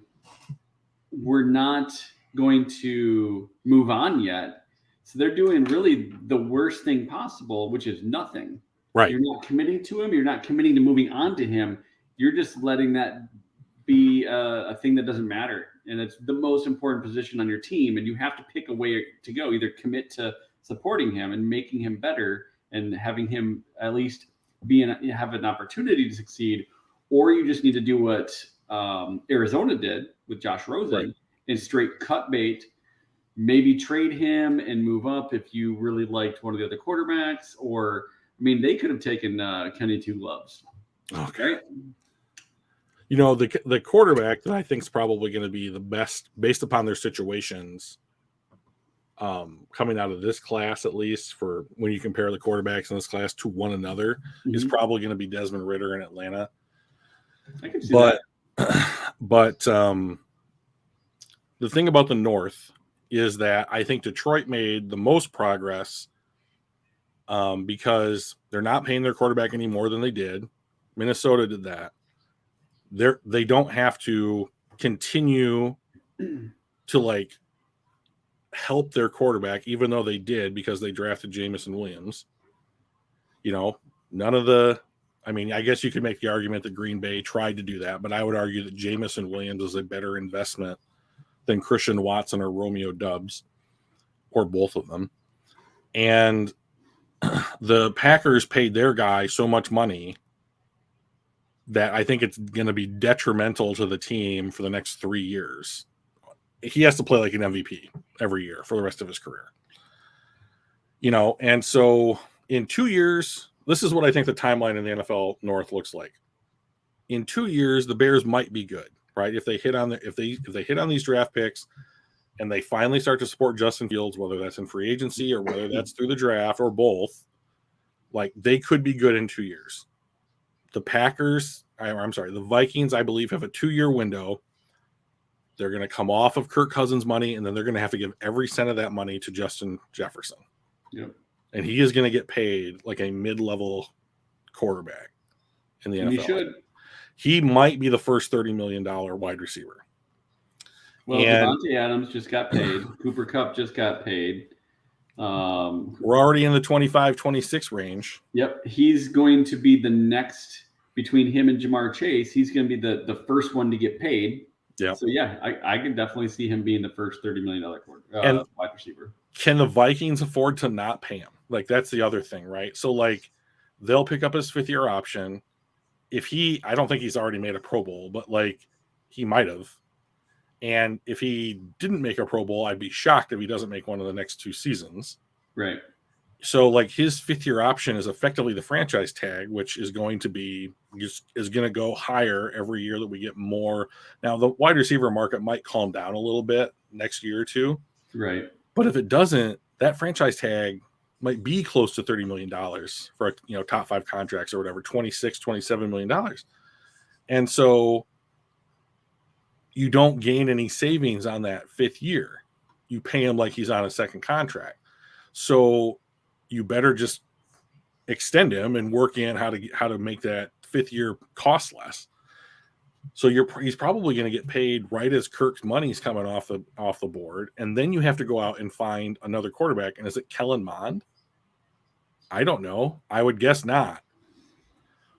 we're not going to move on yet. So they're doing really the worst thing possible, which is nothing. Right. You're not committing to him. You're not committing to moving on to him. You're just letting that be a thing that doesn't matter. And it's the most important position on your team. And you have to pick a way to go. Either commit to supporting him and making him better and having him at least have an opportunity to succeed, or you just need to do what Arizona did with Josh Rosen, right, and straight cut bait. Maybe trade him and move up if you really liked one of the other quarterbacks. Or, I mean, they could have taken Kenny Two Gloves. Okay. Right? You know, the quarterback that I think is probably going to be the best based upon their situations coming out of this class, at least for when you compare the quarterbacks in this class to one another, is probably going to be Desmond Ridder in Atlanta. I can see that. But the thing about the North is that I think Detroit made the most progress because they're not paying their quarterback any more than they did. Minnesota did that. They don't have to continue to like help their quarterback, even though they did because they drafted Jamison Williams. You know, I mean, I guess you could make the argument that Green Bay tried to do that, but I would argue that Jamison Williams is a better investment than Christian Watson or Romeo Doubs, or both of them. And the Packers paid their guy so much money that I think it's going to be detrimental to the team for the next 3 years. He has to play like an MVP every year for the rest of his career. You know, and so in 2 years, this is what I think the timeline in the NFL North looks like. In 2 years, the Bears might be good, right? If they hit on if they hit on these draft picks and they finally start to support Justin Fields, whether that's in free agency or whether that's through the draft or both, like they could be good in 2 years. The Vikings, I believe, have a 2-year window. They're going to come off of Kirk Cousins' money, and then they're going to have to give every cent of that money to Justin Jefferson. Yep. and he is going to get paid like a mid-level quarterback in the NFL. He should. He might be the first $30 million wide receiver. Well, Devontae Adams just got paid. Cooper Kupp just got paid. We're already in the 25-26 range. Yep. He's going to be the next, between him and Jamar Chase, he's going to be the first one to get paid. Yeah. So, yeah, I can definitely see him being the first $30 million wide receiver. Can the Vikings afford to not pay him? Like, that's the other thing, right? So, like, they'll pick up his fifth-year option. I don't think he's already made a Pro Bowl, but, like, he might have. And if he didn't make a Pro Bowl, I'd be shocked if he doesn't make one of the next 2 seasons. Right. So, like, his fifth-year option is effectively the franchise tag, which is going to go higher every year that we get more. Now, the wide receiver market might calm down a little bit next year or two. Right. But if it doesn't, that franchise tag might be close to $30 million for, top 5 contracts or whatever, $26, $27 million. And so you don't gain any savings on that 5th year. You pay him like he's on a second contract. So you better just extend him and work in how to make that 5th year cost less. So he's probably going to get paid right as Kirk's money's coming off the board, and then you have to go out and find another quarterback. And is it Kellen Mond? I don't know. I would guess not.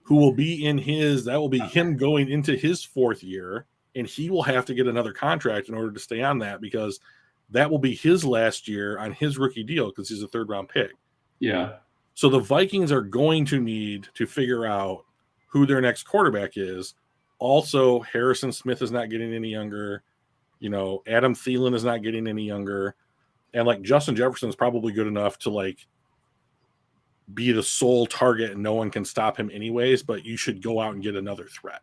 Who will be that will be him going into his 4th year, and he will have to get another contract in order to stay on that, because that will be his last year on his rookie deal because he's a 3rd-round pick. Yeah. So the Vikings are going to need to figure out who their next quarterback is. Also, Harrison Smith is not getting any younger. Adam Thielen is not getting any younger. And, like, Justin Jefferson is probably good enough to, like, be the sole target and no one can stop him anyways, but you should go out and get another threat.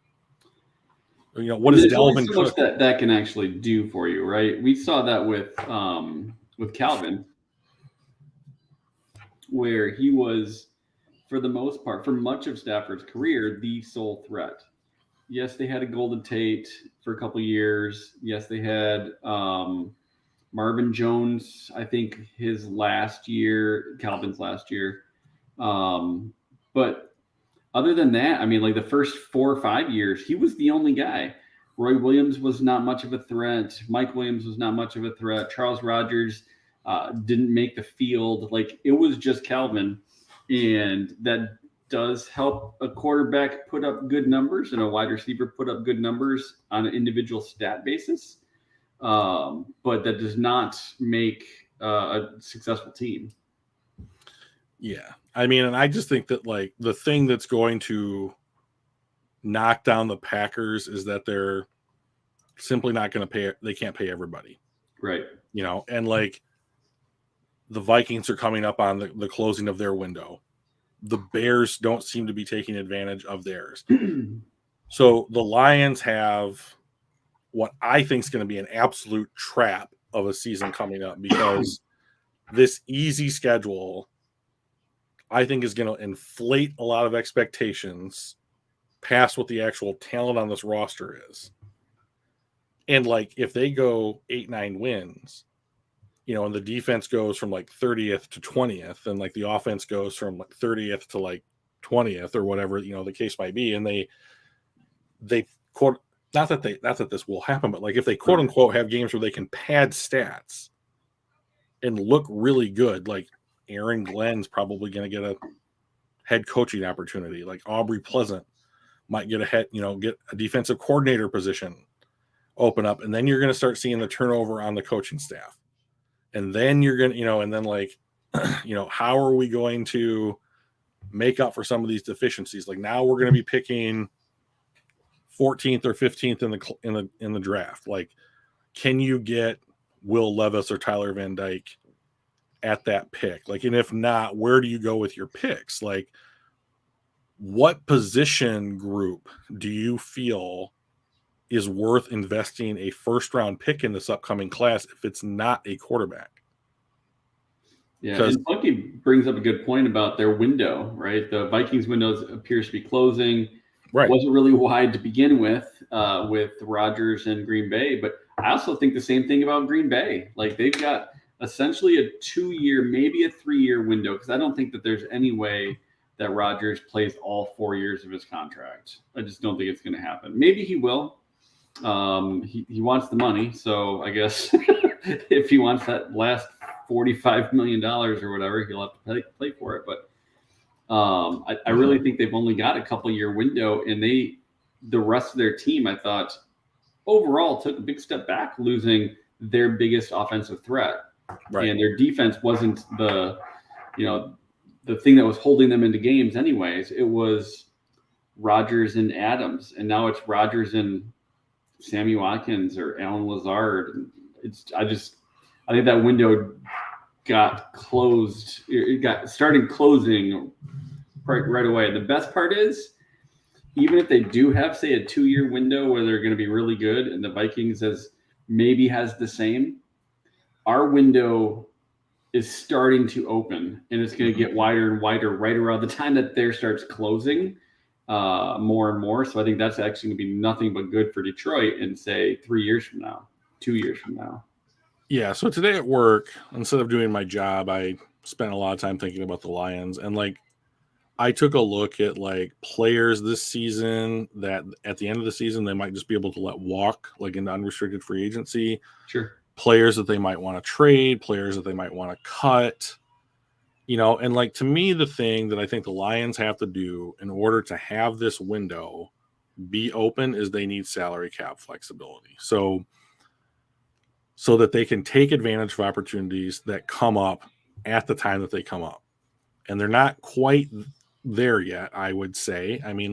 What is Dalvin Cook? That can actually do for you, right? We saw that with Calvin, where he was, for the most part, for much of Stafford's career, the sole threat. Yes, they had a Golden Tate for a couple of years. Yes, they had Marvin Jones, I think his last year, Calvin's last year. But other than that, I mean, like the first 4 or 5 years, he was the only guy. Roy Williams was not much of a threat. Mike Williams was not much of a threat. Charles Rogers didn't make the field. Like, it was just Calvin. And that does help a quarterback put up good numbers and a wide receiver put up good numbers on an individual stat basis. But that does not make a successful team. Yeah. I mean, and I just think that, like, the thing that's going to knock down the Packers is that they're simply not going to pay. They can't pay everybody. Right. And, like, the Vikings are coming up on the closing of their window. The Bears don't seem to be taking advantage of theirs. So the Lions have what I think is going to be an absolute trap of a season coming up, because this easy schedule, I think, is going to inflate a lot of expectations past what the actual talent on this roster is. And, like, if they go 8-9 wins, and the defense goes from like 30th to 20th, and like the offense goes from like 30th to like 20th or whatever, the case might be. And they quote, not that this will happen, but like if they quote unquote have games where they can pad stats and look really good, like Aaron Glenn's probably going to get a head coaching opportunity. Like Aubrey Pleasant might get get a defensive coordinator position open up. And then you're going to start seeing the turnover on the coaching staff. And then you're going to, and then like, how are we going to make up for some of these deficiencies? Like now we're going to be picking 14th or 15th in the draft. Like, can you get Will Levis or Tyler Van Dyke at that pick? Like, and if not, where do you go with your picks? Like, what position group do you feel is worth investing a 1st-round pick in this upcoming class if it's not a quarterback? Yeah, and Funky brings up a good point about their window, right? The Vikings window appears to be closing. Right. Wasn't really wide to begin with Rodgers and Green Bay, but I also think the same thing about Green Bay. Like they've got essentially a 2-year, maybe a 3-year window, because I don't think that there's any way that Rodgers plays all 4 years of his contract. I just don't think it's going to happen. Maybe he will. He wants the money, so I guess if he wants that last $45 million or whatever, he'll have to play for it. But I really think they've only got a couple-year window, and the rest of their team, I thought, overall took a big step back, losing their biggest offensive threat. Right. And their defense wasn't the thing that was holding them into games anyways. It was Rodgers and Adams, and now it's Rodgers and Sammy Watkins or Alan Lazard. I think that window got closed. It started closing right away. The best part is, even if they do have, say, a 2-year window where they're going to be really good, and the Vikings has the same, our window is starting to open, and it's going to get wider and wider right around the time that theirs starts closing more and more. So I think that's actually going to be nothing but good for Detroit in, say, 3 years from now, 2 years from now. Yeah, so today at work, instead of doing my job, I spent a lot of time thinking about the Lions, and I took a look at players this season that at the end of the season they might just be able to let walk into unrestricted free agency. Sure. Players that they might want to trade, players that they might want to cut, and to me, the thing that I think the Lions have to do in order to have this window be open is they need salary cap flexibility. So that they can take advantage of opportunities that come up at the time that they come up. And they're not quite there yet, I would say. I mean,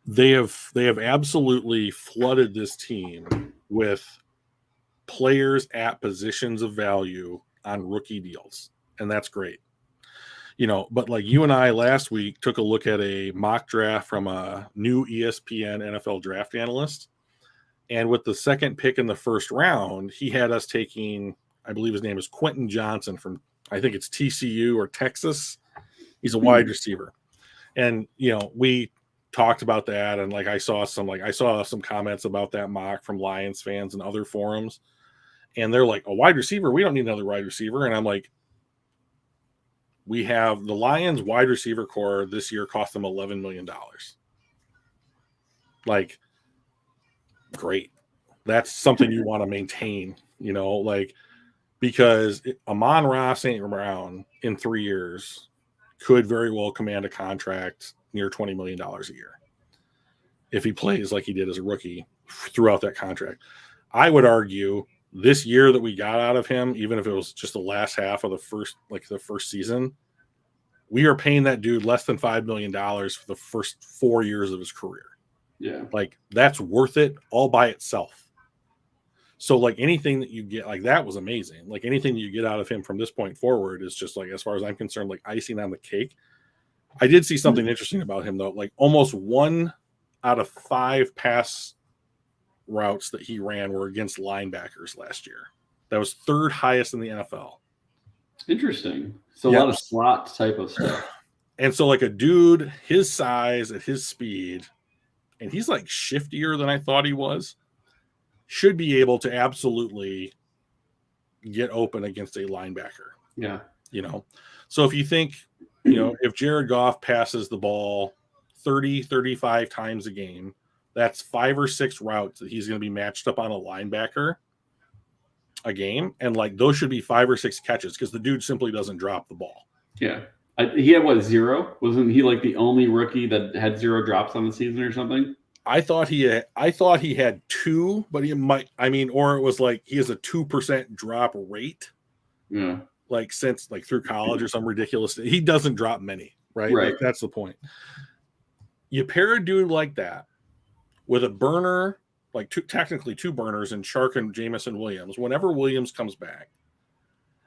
they have absolutely flooded this team with players at positions of value on rookie deals, and that's great. But you and I last week took a look at a mock draft from a new ESPN NFL draft analyst, and with the second pick in the first round, he had us taking, I believe his name is Quentin Johnson from, I think it's TCU or Texas. He's a wide receiver. And, we talked about that. And I saw some comments about that mock from Lions fans and other forums. And they're like, a wide receiver? We don't need another wide receiver. And I'm like, we have the Lions wide receiver core this year cost them $11 million. Great. That's something you want to maintain, because Amon-Ra St. Brown in 3 years could very well command a contract near $20 million a year if he plays like he did as a rookie throughout that contract. I would argue this year that we got out of him, even if it was just the last half of the first season, we are paying that dude less than $5 million for the first 4 years of his career. Yeah. That's worth it all by itself. So anything that you get, that was amazing. Anything that you get out of him from this point forward is just as far as I'm concerned, icing on the cake. I did see something interesting about him though. Almost 1 out of 5 pass routes that he ran were against linebackers last year. That was 3rd highest in the NFL. Interesting. So a lot of slot type of stuff. And so a dude his size at his speed, and he's shiftier than I thought he was, should be able to absolutely get open against a linebacker. Yeah. So if you think, if Jared Goff passes the ball 30, 35 times a game, that's 5 or 6 routes that he's going to be matched up on a linebacker a game. And those should be 5 or 6 catches because the dude simply doesn't drop the ball. Yeah. He had 0? Wasn't he the only rookie that had 0 drops on the season or something? I thought he had 2, but he might. Or it was he has a 2% drop rate. Yeah. Since through college or some ridiculous. He doesn't drop many, right? Right. That's the point. You pair a dude like that with a burner, technically 2 burners in Chark and Jamison Williams. Whenever Williams comes back,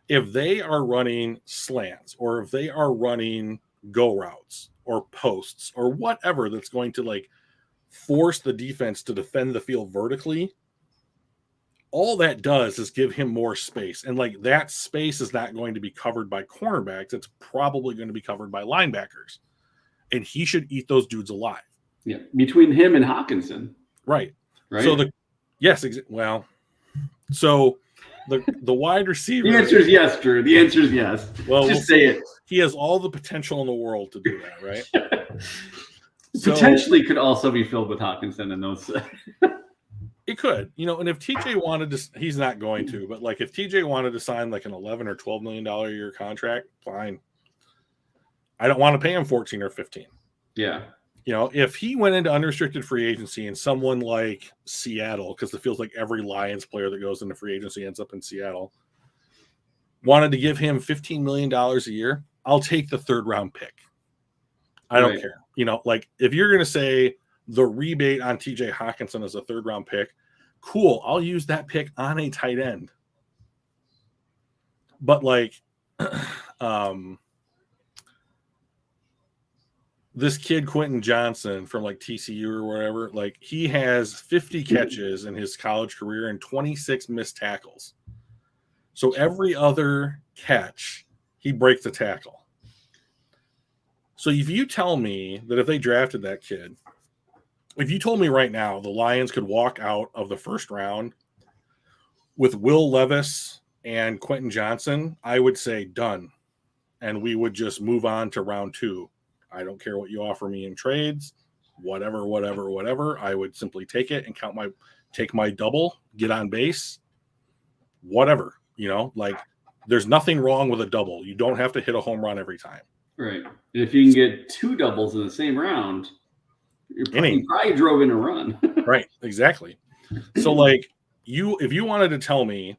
if they are running slants or if they are running go routes or posts or whatever that's going to force the defense to defend the field vertically, all that does is give him more space. And that space is not going to be covered by cornerbacks. It's probably going to be covered by linebackers. And he should eat those dudes alive. Yeah. Between him and Hawkinson. Right. Right. So so The wide receiver. The answer is yes, Drew. The answer is yes. Well, just say it. He has all the potential in the world to do that, right? Potentially could also be filled with Hawkinson and those. It could, and if TJ wanted to, he's not going to, but like if TJ wanted to sign like an $11 or $12 million a year contract, fine. I don't want to pay him 14 or 15. Yeah. If he went into unrestricted free agency and someone like Seattle, because it feels like every Lions player that goes into free agency ends up in Seattle, wanted to give him $15 million a year, I'll take the 3rd round pick. I don't care. Like if you're going to say the rebate on TJ Hawkinson is a 3rd round pick, cool. I'll use that pick on a tight end. But like, this kid Quentin Johnson from like TCU or whatever, like he has 50 catches in his college career and 26 missed tackles. So every other catch, he breaks a tackle. So if you tell me that if they drafted that kid, if you told me right now the Lions could walk out of the 1st round with Will Levis and Quentin Johnson, I would say done. And we would just move on to round 2. I don't care what you offer me in trades, whatever. I would simply take it and take my double, get on base, whatever, like there's nothing wrong with a double. You don't have to hit a home run every time. Right. And if you can get 2 doubles in the same round, you probably drove in a run. Right. Exactly. So like if you wanted to tell me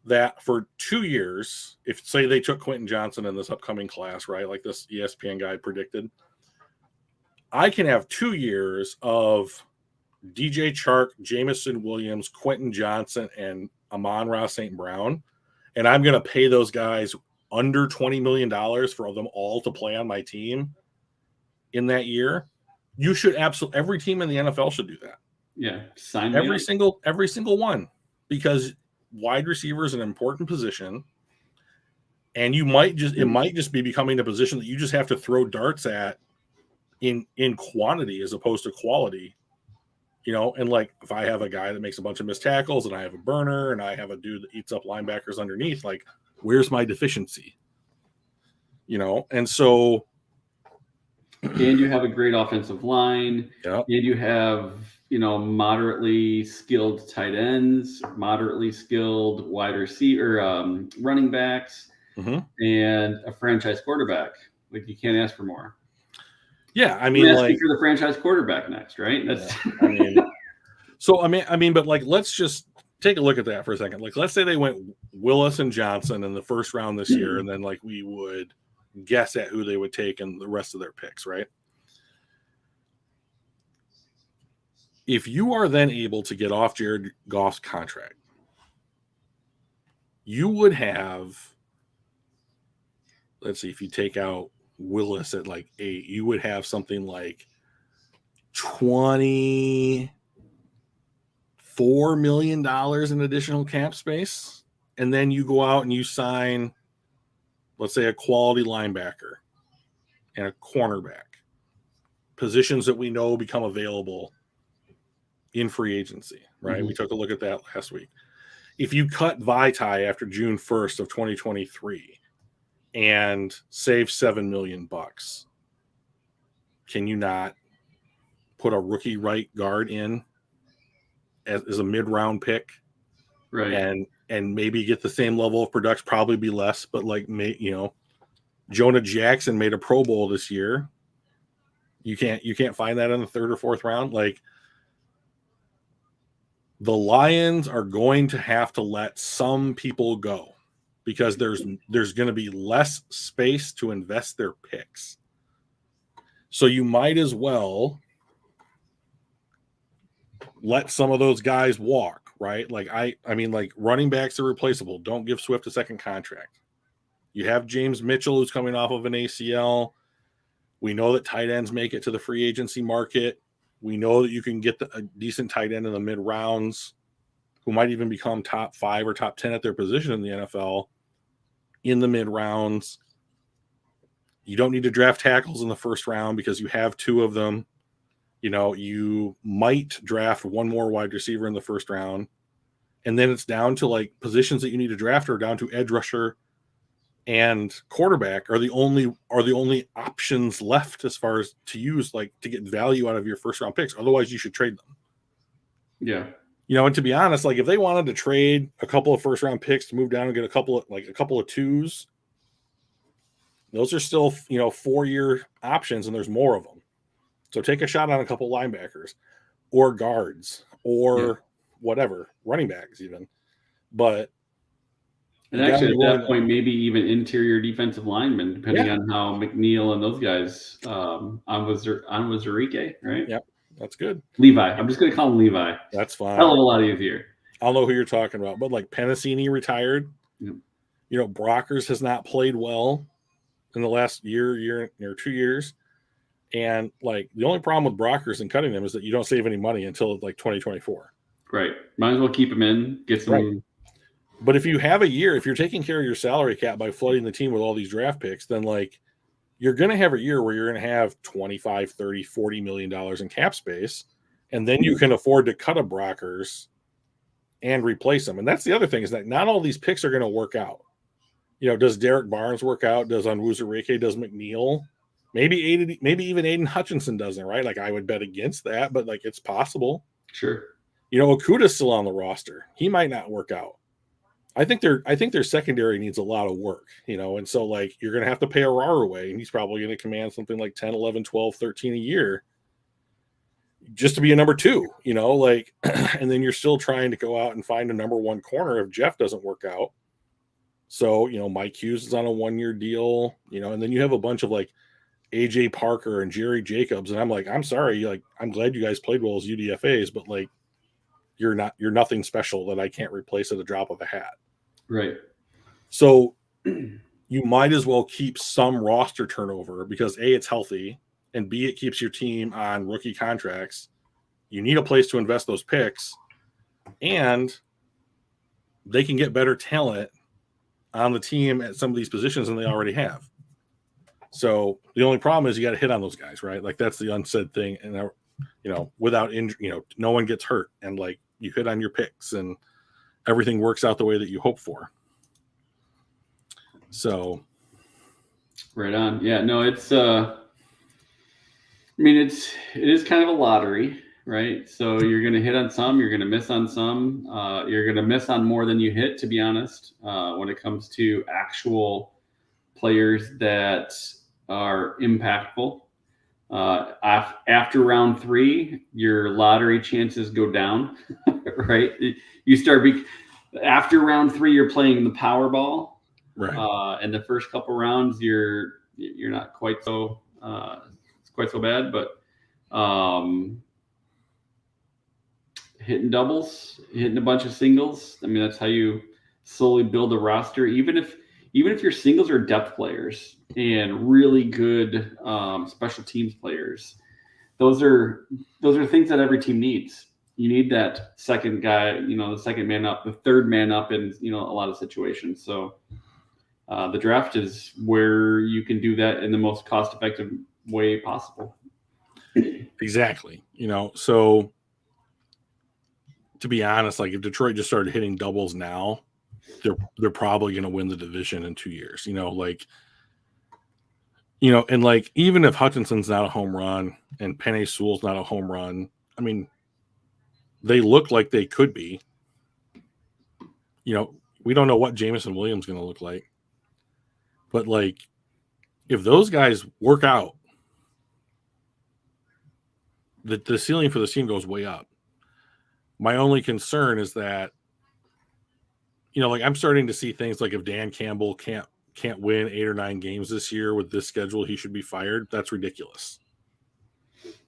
that for 2 years, if say they took Quentin Johnson in this upcoming class, right, like this ESPN guy predicted, I can have 2 years of DJ Chark, Jamison Williams, Quentin Johnson, and Amon-Ra St. Brown, and I'm going to pay those guys under $20 million for them all to play on my team in that year. You should every team in the NFL should do that. Yeah, sign every single one, because wide receiver is an important position, and it might just be becoming a position that you just have to throw darts at in quantity as opposed to quality. And like if I have a guy that makes a bunch of missed tackles and I have a burner and I have a dude that eats up linebackers underneath, like where's my deficiency? And so and you have a great offensive line, yep. And you have moderately skilled tight ends, moderately skilled wide receiver, running backs, and a franchise quarterback. Like you can't ask for more. Yeah, I mean, like for the franchise quarterback next, right? That's. Yeah, but like let's just take a look at that for a second. Like let's say they went Willis and Johnson in the 1st round this year, and then like we would guess at who they would take in the rest of their picks, right? If you are then able to get off Jared Goff's contract, you would have, let's see, if you take out Willis at like 8, you would have something like $24 million in additional cap space. And then you go out and you sign, let's say, a quality linebacker and a cornerback, positions that we know become available in free agency, right? We took a look at that last week. If you cut Vitae after June 1st of 2023 and save $7 million, can you not put a rookie right guard in as a mid-round pick, right? And maybe get the same level of production, probably be less, but like Jonah Jackson made a Pro Bowl this year. You can't find that in the 3rd or 4th round. Like the Lions are going to have to let some people go because there's going to be less space to invest their picks. So you might as well let some of those guys walk, right? Like I mean, like running backs are replaceable. Don't give Swift a second contract. You have James Mitchell who's coming off of an ACL. We know that tight ends make it to the free agency market. We know that you can get a decent tight end in the mid rounds who might even become top 5 or top 10 at their position in the NFL in the mid rounds. You don't need to draft tackles in the 1st round because you have 2 of them. You might draft one more wide receiver in the 1st round. And then it's down to like positions that you need to draft are down to edge rusher and quarterback are the only options left as far as to use, like, to get value out of your first round picks. Otherwise, you should trade them. Yeah. And to be honest, like if they wanted to trade a couple of first round picks to move down and get a couple of twos, those are still 4-year options, and there's more of them. So take a shot on a couple linebackers or guards or whatever, running backs even. But and actually, at that point, maybe even interior defensive linemen, depending on how McNeil and those guys on Wazirike, right? Yep, that's good. Levi. I'm just going to call him Levi. That's fine. Hell of a lot easier. I'll know who you're talking about. But like Penasini retired. Yep. Brockers has not played well in the last year or 2 years. And like the only problem with Brockers and cutting them is that you don't save any money until like 2024. Right. Might as well keep them in, get some. Right. But if you have a year, if you're taking care of your salary cap by flooding the team with all these draft picks, then like you're going to have a year where you're going to have 25, 30, $40 million in cap space. And then you can afford to cut a Brockers and replace them. And that's the other thing, is that not all these picks are going to work out. Does Derek Barnes work out? Does Onwuzurike? Does McNeil? Maybe even Aiden Hutchinson doesn't, right? Like I would bet against that, but like it's possible. Sure. Okuda's still on the roster. He might not work out. I think their secondary needs a lot of work, and so like you're going to have to pay Arar away, and he's probably going to command something like 10, 11, 12, 13 a year just to be a number 2, like, and then you're still trying to go out and find a number 1 corner if Jeff doesn't work out. So, Mike Hughes is on a 1-year deal, and then you have a bunch of like AJ Parker and Jerry Jacobs. And I'm like, I'm sorry. Like, I'm glad you guys played well as UDFAs, but like, you're nothing special that I can't replace at a drop of a hat. Right. So you might as well keep some roster turnover because A, it's healthy, and B, it keeps your team on rookie contracts. You need a place to invest those picks, and they can get better talent on the team at some of these positions than they already have. So the only problem is you got to hit on those guys, right? Like that's the unsaid thing. And, without injury, no one gets hurt, and like you hit on your picks and everything works out the way that you hope for. So. Right on. Yeah, no, it is kind of a lottery, right? So you're going to hit on some, you're going to miss on some, you're going to miss on more than you hit, to be honest, when it comes to actual players that are impactful. After round 3, your lottery chances go down, right? You start after round 3, you're playing the Powerball, right? And the first couple rounds, you're not quite so bad, but hitting doubles, hitting a bunch of singles. I mean, that's how you slowly build a roster. Even if your singles are depth players and really good special teams players, those are things that every team needs. You need that second guy, the second man up, the third man up in a lot of situations. So the draft is where you can do that in the most cost-effective way possible. Exactly. So to be honest, like if Detroit just started hitting doubles now, they're probably going to win the division in 2 years, and like, even if Hutchinson's not a home run and Penei Sewell's not a home run, I mean, they look like they could be, we don't know what Jameson Williams is going to look like, but like, if those guys work out, the ceiling for the team goes way up. My only concern is that, like I'm starting to see things like if Dan Campbell can't win 8 or 9 games this year with this schedule, he should be fired. That's ridiculous.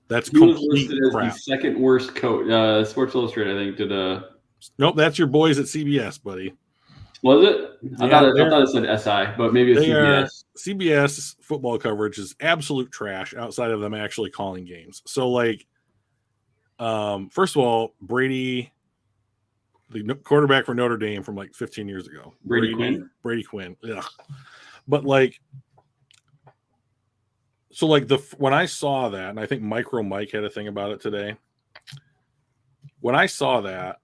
That's complete crap. The second worst coach. Sports Illustrated, I think, did a. Nope, that's your boys at CBS, buddy. Was it? I thought it said SI, but maybe it's CBS. CBS football coverage is absolute trash outside of them actually calling games. So, like, first of all, Brady, the quarterback for Notre Dame from like 15 years ago. Brady Quinn. Ugh. But like, so like when I saw that, and I think Micro Mike had a thing about it today. When I saw that,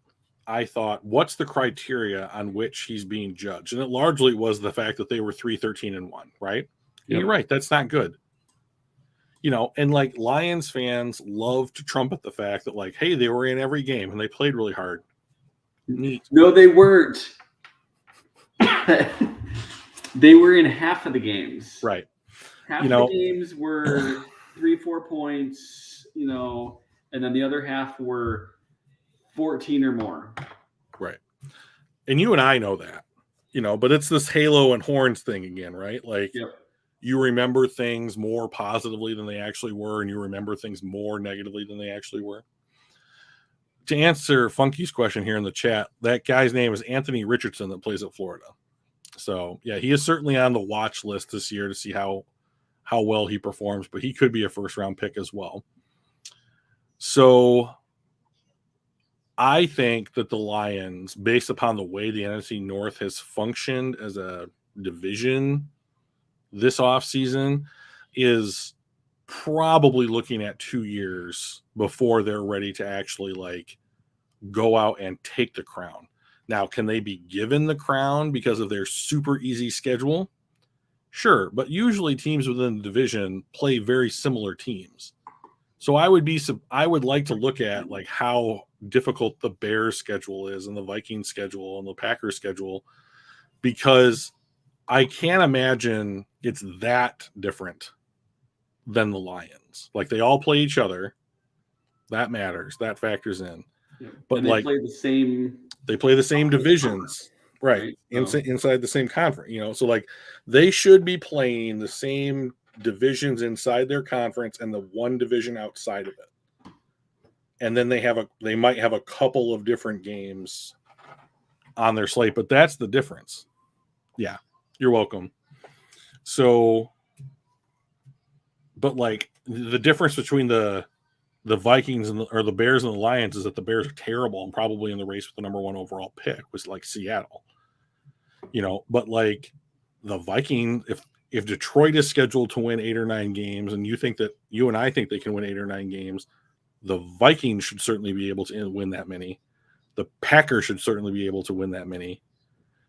I thought, what's the criteria on which he's being judged? And it largely was the fact that they were 3-13-1, right? Yep. You're right. That's not good. And like Lions fans love to trumpet the fact that, like, hey, they were in every game and they played really hard. Neat. No, they weren't. They were in half of the games. Right. Half of the games were 3-4 points, and then the other half were 14 or more. Right. And you and I know that, but it's this halo and horns thing again, right? Like, yep. You remember things more positively than they actually were, and you remember things more negatively than they actually were. To answer Funky's question here in the chat, that guy's name is Anthony Richardson that plays at Florida. So, yeah, he is certainly on the watch list this year to see how well he performs, but he could be a first-round pick as well. So, I think that the Lions, based upon the way the NFC North has functioned as a division this offseason, is probably looking at 2 years before they're ready to actually like go out and take the crown. Now, can they be given the crown because of their super easy schedule? Sure, but usually teams within the division play very similar teams. So I would like to look at like how difficult the Bears schedule is and the Vikings schedule and the Packers schedule, because I can't imagine it's that different than the Lions. Like, they all play each other. That matters. That factors in. Yeah. But and they play the same divisions, right? Inside the same conference, so like they should be playing the same divisions inside their conference and the one division outside of it. And then they might have a couple of different games on their slate, but that's the difference. Yeah, you're welcome. So, but like the difference between the Vikings or the Bears and the Lions is that the Bears are terrible and probably in the race with the number 1 overall pick, was like Seattle. But like the Vikings, if Detroit is scheduled to win 8 or 9 games, and you and I think they can win 8 or 9 games, the Vikings should certainly be able to win that many. The Packers should certainly be able to win that many.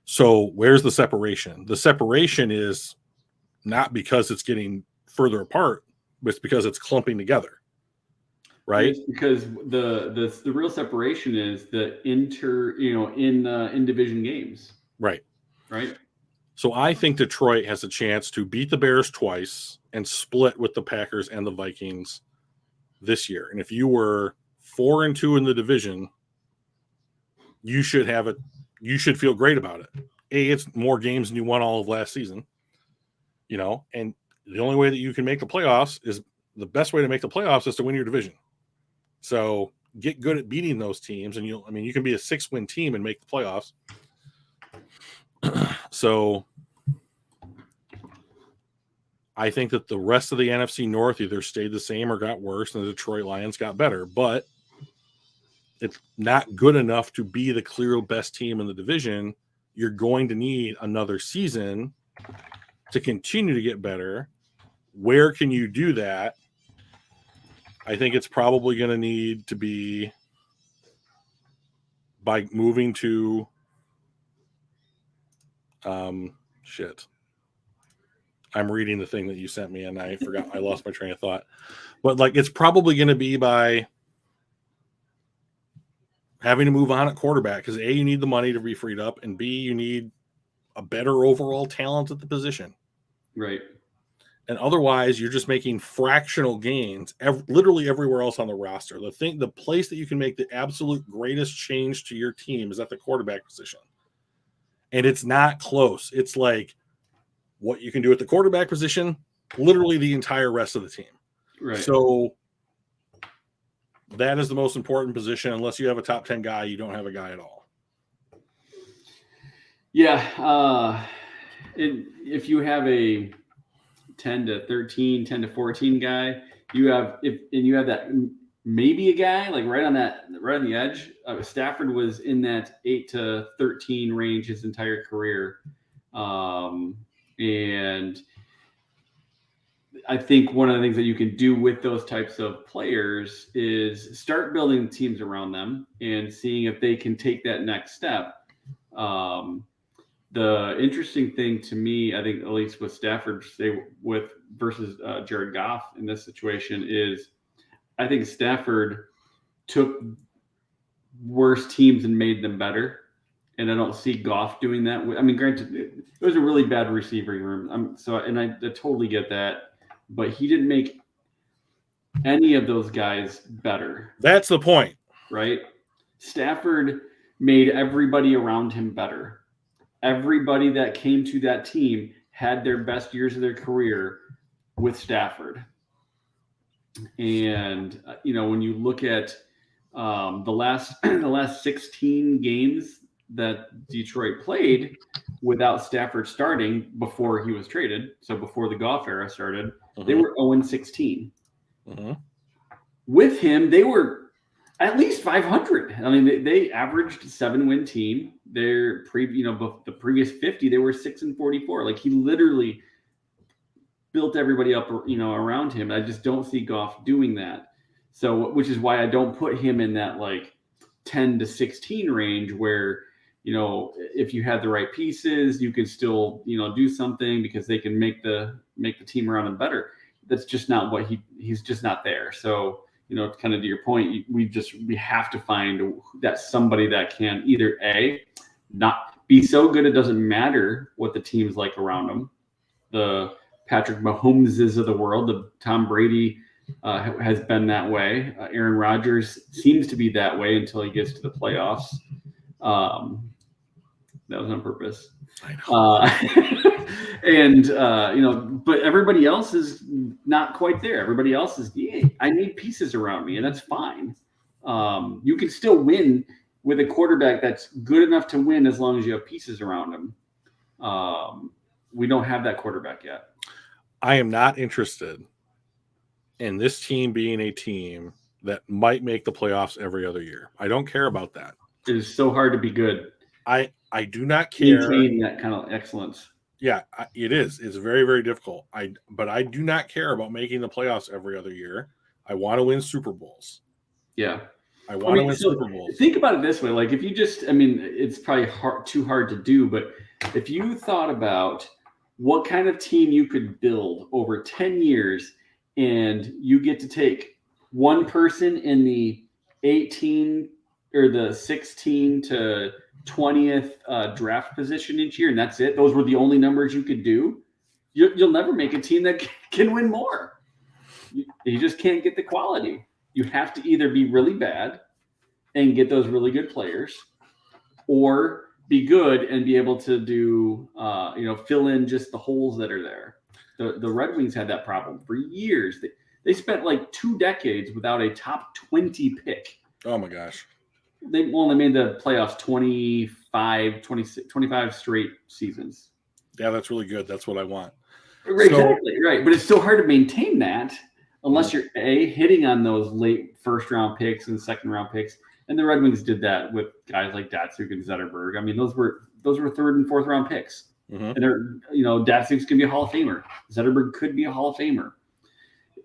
So where's the separation? The separation is not because it's getting further apart, but it's because it's clumping together. Right? It's because the real separation is the in division games. Right. Right. So I think Detroit has a chance to beat the Bears twice and split with the Packers and the Vikings this year. And if you were 4-2 in the division, you should feel great about it. It's more games than you won all of last season. And the only way that you can make the playoffs is the best way to make the playoffs is to win your division. So get good at beating those teams, and you can be a 6-win team and make the playoffs. So I think that the rest of the NFC North either stayed the same or got worse, and the Detroit Lions got better. But it's not good enough to be the clear best team in the division. You're going to need another season to continue to get better. Where can you do that? I think it's probably going to need to be by moving to shit. I'm reading the thing that you sent me and I forgot. I lost my train of thought. But like, it's probably going to be by having to move on at quarterback, because A, you need the money to be freed up, and B, you need a better overall talent at the position. Right. And otherwise, you're just making fractional gains literally everywhere else on the roster. The place that you can make the absolute greatest change to your team is at the quarterback position. And it's not close. It's like what you can do at the quarterback position, literally the entire rest of the team. Right. So that is the most important position. Unless you have a top 10 guy, you don't have a guy at all. Yeah. If you have a 10 to 13, 10 to 14 guy, you have that maybe a guy like right on the edge. Stafford was in that 8 to 13 range his entire career. And I think one of the things that you can do with those types of players is start building teams around them and seeing if they can take that next step. The interesting thing to me, I think, at least with Stafford, versus Jared Goff in this situation, is I think Stafford took worse teams and made them better. And I don't see Goff doing that. I mean, granted, it was a really bad receiving room. I totally get that, but he didn't make any of those guys better. That's the point, right? Stafford made everybody around him better. Everybody that came to that team had their best years of their career with Stafford. And when you look at the last 16 games that Detroit played without Stafford starting before he was traded, so before the Goff era started, they were 0-16. With him, they were at least 500. I mean, they averaged a 7-win team. The previous 50, they were 6-44. Like, he literally built everybody up, around him. I just don't see Goff doing that. So, which is why I don't put him in that like 10-16 range where, if you had the right pieces, you could still, do something because they can make the team around him better. That's just not what he's just not there. So, kind of to your point, we have to find that somebody that can either not be so good it doesn't matter what the team's like around them. The Patrick Mahomeses of the world, the Tom Brady has been that way. Aaron Rodgers seems to be that way until he gets to the playoffs. That was on purpose. I know. But everybody else is not quite there. Everybody else is, I need pieces around me, and that's fine. You can still win with a quarterback that's good enough to win as long as you have pieces around him. We don't have that quarterback yet. I am not interested in this team being a team that might make the playoffs every other year. I don't care about that. It is so hard to be good. I do not care. Maintain that kind of excellence. Yeah, it is. It's very, very difficult. But I do not care about making the playoffs every other year. I want to win Super Bowls. Yeah. I want to win Super Bowls. Think about it this way. Like, if you it's probably too hard to do, but if you thought about what kind of team you could build over 10 years and you get to take one person in the 18 or the 16 to 20th draft position each year, and that's it. Those were the only numbers you could do. You'll never make a team that can win more. You just can't get the quality. You have to either be really bad and get those really good players, or be good and be able to do, fill in just the holes that are there. The Red Wings had that problem for years. They spent like 2 decades without a top 20 pick. Oh my gosh. They only made the playoffs 25 straight seasons. Yeah, that's really good. That's what I want. Right, exactly, right. But it's still hard to maintain that unless you're hitting on those late first-round picks and second-round picks. And the Red Wings did that with guys like Datsuk and Zetterberg. I mean, those were 3rd and 4th-round picks. And Datsuk's going to be a Hall of Famer. Zetterberg could be a Hall of Famer.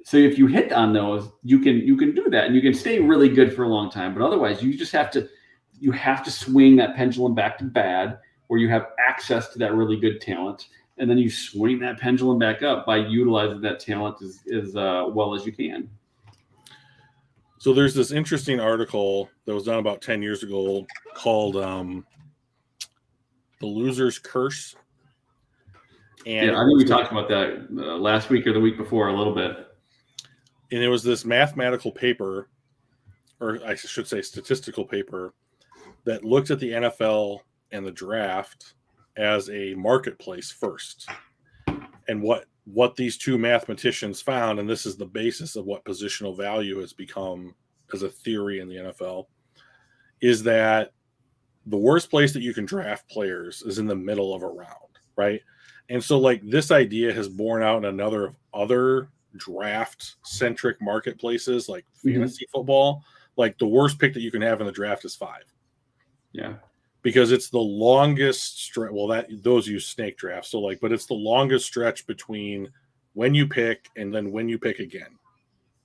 So if you hit on those, you can do that, and you can stay really good for a long time. But otherwise, you just have to swing that pendulum back to bad, where you have access to that really good talent, and then you swing that pendulum back up by utilizing that talent as well as you can. So there's this interesting article that was done about 10 years ago called "The Loser's Curse." And I think we talked about that last week or the week before a little bit. And it was this mathematical paper, or I should say statistical paper, that looked at the NFL and the draft as a marketplace first. And what these two mathematicians found, and this is the basis of what positional value has become as a theory in the NFL, is that the worst place that you can draft players is in the middle of a round, right? And so, like, this idea has borne out in another of other draft-centric marketplaces, like fantasy football. Like, the worst pick that you can have in the draft is 5. Yeah. Because it's the longest stretch. Well, those use snake drafts. So, like, but it's the longest stretch between when you pick, and then when you pick again.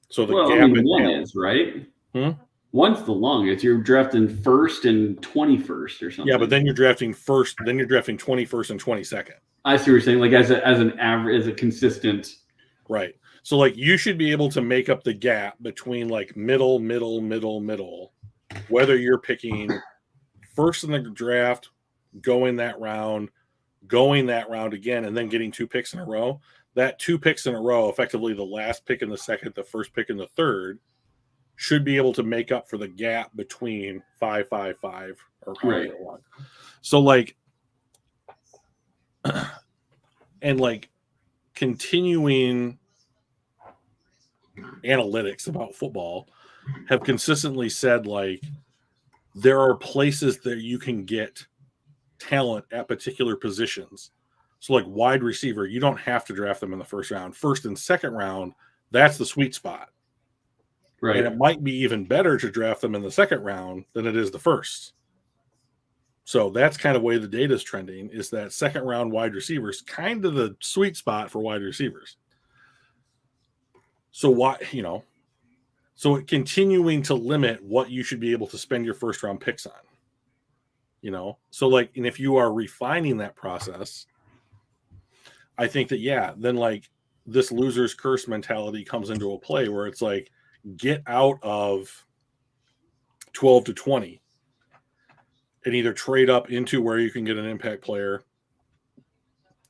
So the Well, I gap mean, in one talent. is, right? Hmm? One's the longest. You're drafting first and 21st or something. Yeah, but then you're drafting first, then you're drafting 21st and 22nd. I see what you're saying. Like as an average, as a consistent. Right. So like you should be able to make up the gap between like middle, whether you're picking first in the draft, going that round again, and then getting 2 picks in a row. That 2 picks in a row, effectively the last pick in the second, the first pick in the third, should be able to make up for the gap between 5, 5, 5, or however long. So like, and like continuing analytics about football have consistently said like there are places that you can get talent at particular positions. So like wide receiver, you don't have to draft them in the first round. First and second round, that's the sweet spot. Right. And it might be even better to draft them in the second round than it is the first. So that's kind of way the data is trending, is that second round wide receivers, kind of the sweet spot for wide receivers. So why, so continuing to limit what you should be able to spend your first round picks on, so like, and if you are refining that process, I think that, then like this loser's curse mentality comes into a play where it's like, get out of 12 to 20 and either trade up into where you can get an impact player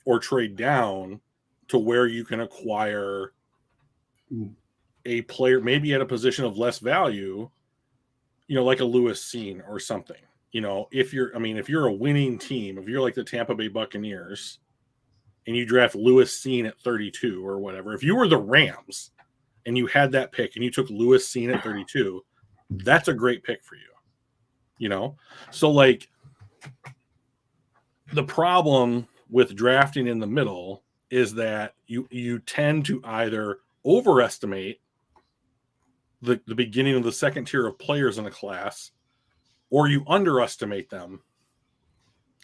or trade down to where you can acquire a player maybe at a position of less value, like a Lewis Cine or something. If you're a winning team, if you're like the Tampa Bay Buccaneers and you draft Lewis Cine at 32 or whatever, if you were the Rams and you had that pick and you took Lewis Cine at 32, that's a great pick for you. So like the problem with drafting in the middle is that you tend to either overestimate the beginning of the second tier of players in a class, or you underestimate them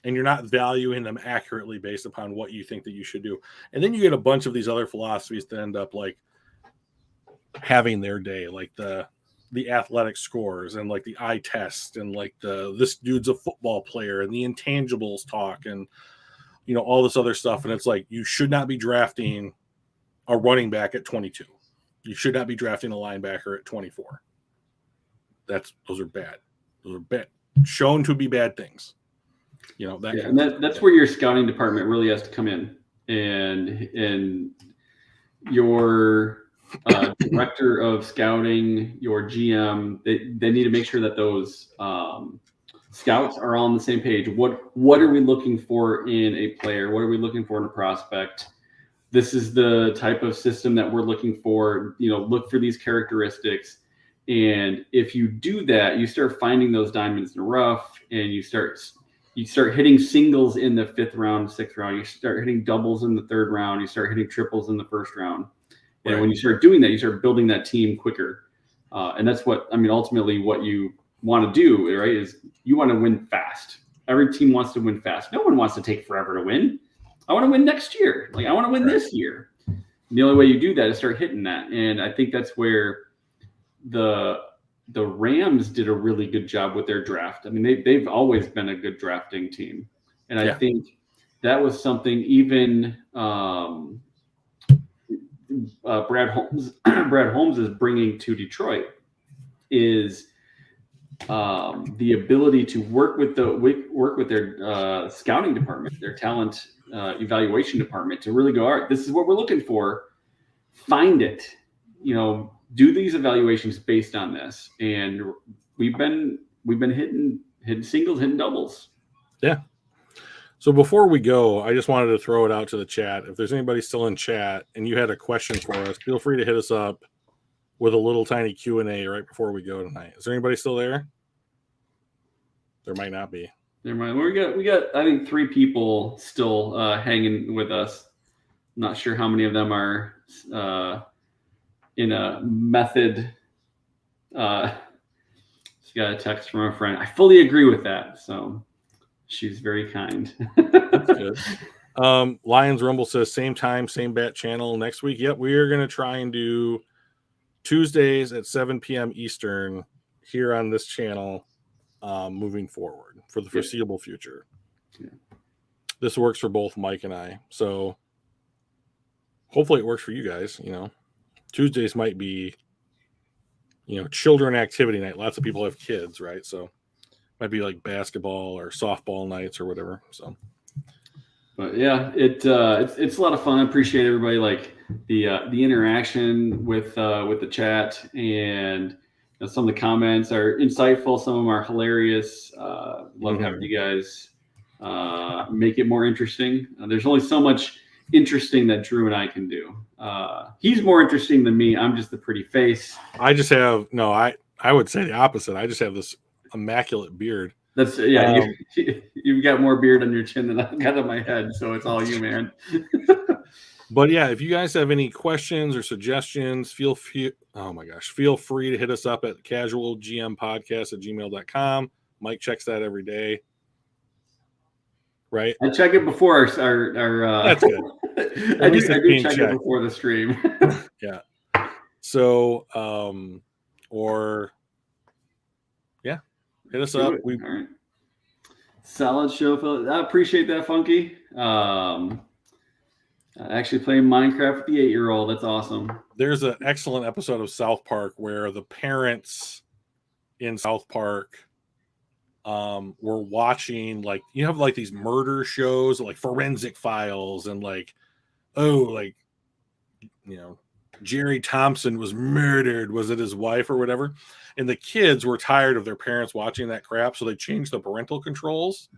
and you're not valuing them accurately based upon what you think that you should do. And then you get a bunch of these other philosophies that end up like having their day, like the athletic scores and like the eye test and like this dude's a football player and the intangibles talk and all this other stuff. And it's like, you should not be drafting a running back at 22. You should not be drafting a linebacker at 24. Those are bad. Those are bad, shown to be bad things. That's where your scouting department really has to come in, and your director of scouting, your GM, they need to make sure that those scouts are all on the same page. What are we looking for in a player? What are we looking for in a prospect? This is the type of system that we're looking for. Look for these characteristics. And if you do that, you start finding those diamonds in the rough, and you start hitting singles in the 5th round, 6th round. You start hitting doubles in the 3rd round. You start hitting triples in the 1st round. And when you start doing that, you start building that team quicker. And that's ultimately what you want to do, right? Is you want to win fast. Every team wants to win fast. No one wants to take forever to win. I want to win next year. Like, I want to win this year. And the only way you do that is start hitting that. And I think that's where the Rams did a really good job with their draft. I mean, they've always been a good drafting team. And I think that was something even Brad Holmes is bringing to Detroit, is the ability to work with their scouting department, their talent evaluation department, to really go, all right, this is what we're looking for. Find it, do these evaluations based on this. And we've been hitting singles, hitting doubles. Yeah. So before we go, I just wanted to throw it out to the chat. If there's anybody still in chat and you had a question for us, feel free to hit us up with a little tiny Q&A right before we go tonight. Is there anybody still there? There might not be. Never mind. We got I think 3 people still hanging with us. I'm not sure how many of them are in a method. She got a text from a friend. I fully agree with that. So she's very kind. That's good. Lions Rumble says same time, same bat channel next week. Yep, we are going to try and do Tuesdays at 7 p.m. Eastern here on this channel moving forward for the foreseeable future. Yeah. This works for both Mike and I. So hopefully it works for you guys. Tuesdays might be, children activity night. Lots of people have kids, right? So might be like basketball or softball nights or whatever. So, but yeah, it's a lot of fun. I appreciate everybody, like the interaction with the chat, and some of the comments are insightful. Some of them are hilarious. Love having you guys make it more interesting. There's only so much interesting that Drew and I can do. He's more interesting than me. I'm just the pretty face. I just have I would say the opposite. I just have this immaculate beard. That's you've got more beard on your chin than I've got on my head, so it's all you, man. But yeah, if you guys have any questions or suggestions, feel free to hit us up at casualgmpodcast@gmail.com. Mike checks that every day. Right? I check it before our that's good. I do check it before the stream. Yeah. So hit us up. All right. Solid show, Phil. I appreciate that, Funky. Actually playing Minecraft with the 8-year-old. That's awesome. There's an excellent episode of South Park where the parents in South Park were watching, like, you have like these murder shows, like Forensic Files, and Jerry Thompson was murdered. Was it his wife or whatever? And the kids were tired of their parents watching that crap, so they changed the parental controls,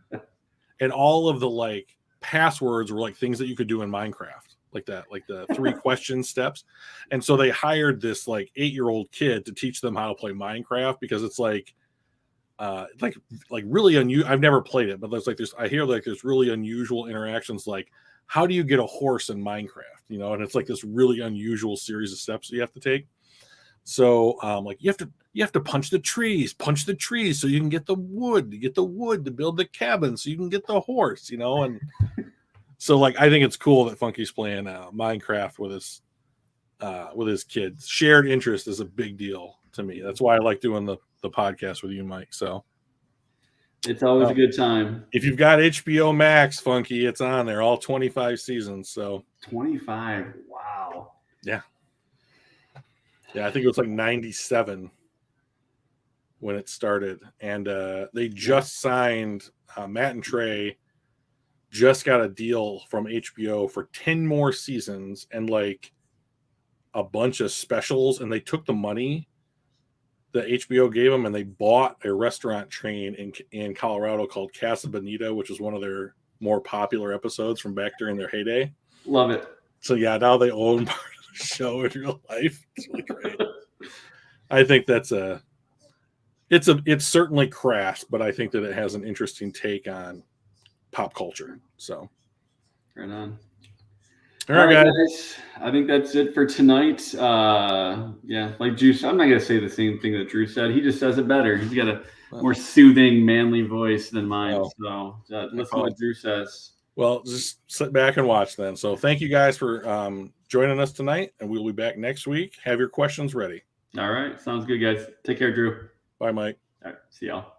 and all of the like passwords were like things that you could do in Minecraft, like that, like the 3 question steps. And so they hired this like 8-year-old kid to teach them how to play Minecraft, because it's like really unusual. I've never played it, but there's like I hear like there's really unusual interactions, like how do you get a horse in Minecraft, and it's like this really unusual series of steps that you have to take. So like you have to punch the trees so you can get the wood to build the cabin so you can get the horse, and so like I think it's cool that Funky's playing Minecraft with his kids. Shared interest is a big deal to me. That's why I like doing the podcast with you, Mike. So it's always a good time. If you've got HBO Max, Funky, it's on there, all 25 seasons. So 25, wow. Yeah, I think it was like 97 when it started, and they just signed Matt and Trey just got a deal from HBO for 10 more seasons and like a bunch of specials, and they took the money that HBO gave them and they bought a restaurant chain in Colorado called Casa Bonita, which was one of their more popular episodes from back during their heyday. Love it. So yeah, now they own part of the show in real life. It's really great. I think it's certainly crass, but I think that it has an interesting take on pop culture. So right on. All right, guys. I think that's it for tonight. Like Drew, I'm not going to say the same thing that Drew said. He just says it better. He's got a more soothing, manly voice than mine. So listen to what Drew says. Well, just sit back and watch then. So thank you guys for joining us tonight, and we'll be back next week. Have your questions ready. All right. Sounds good, guys. Take care, Drew. Bye, Mike. All right. See y'all.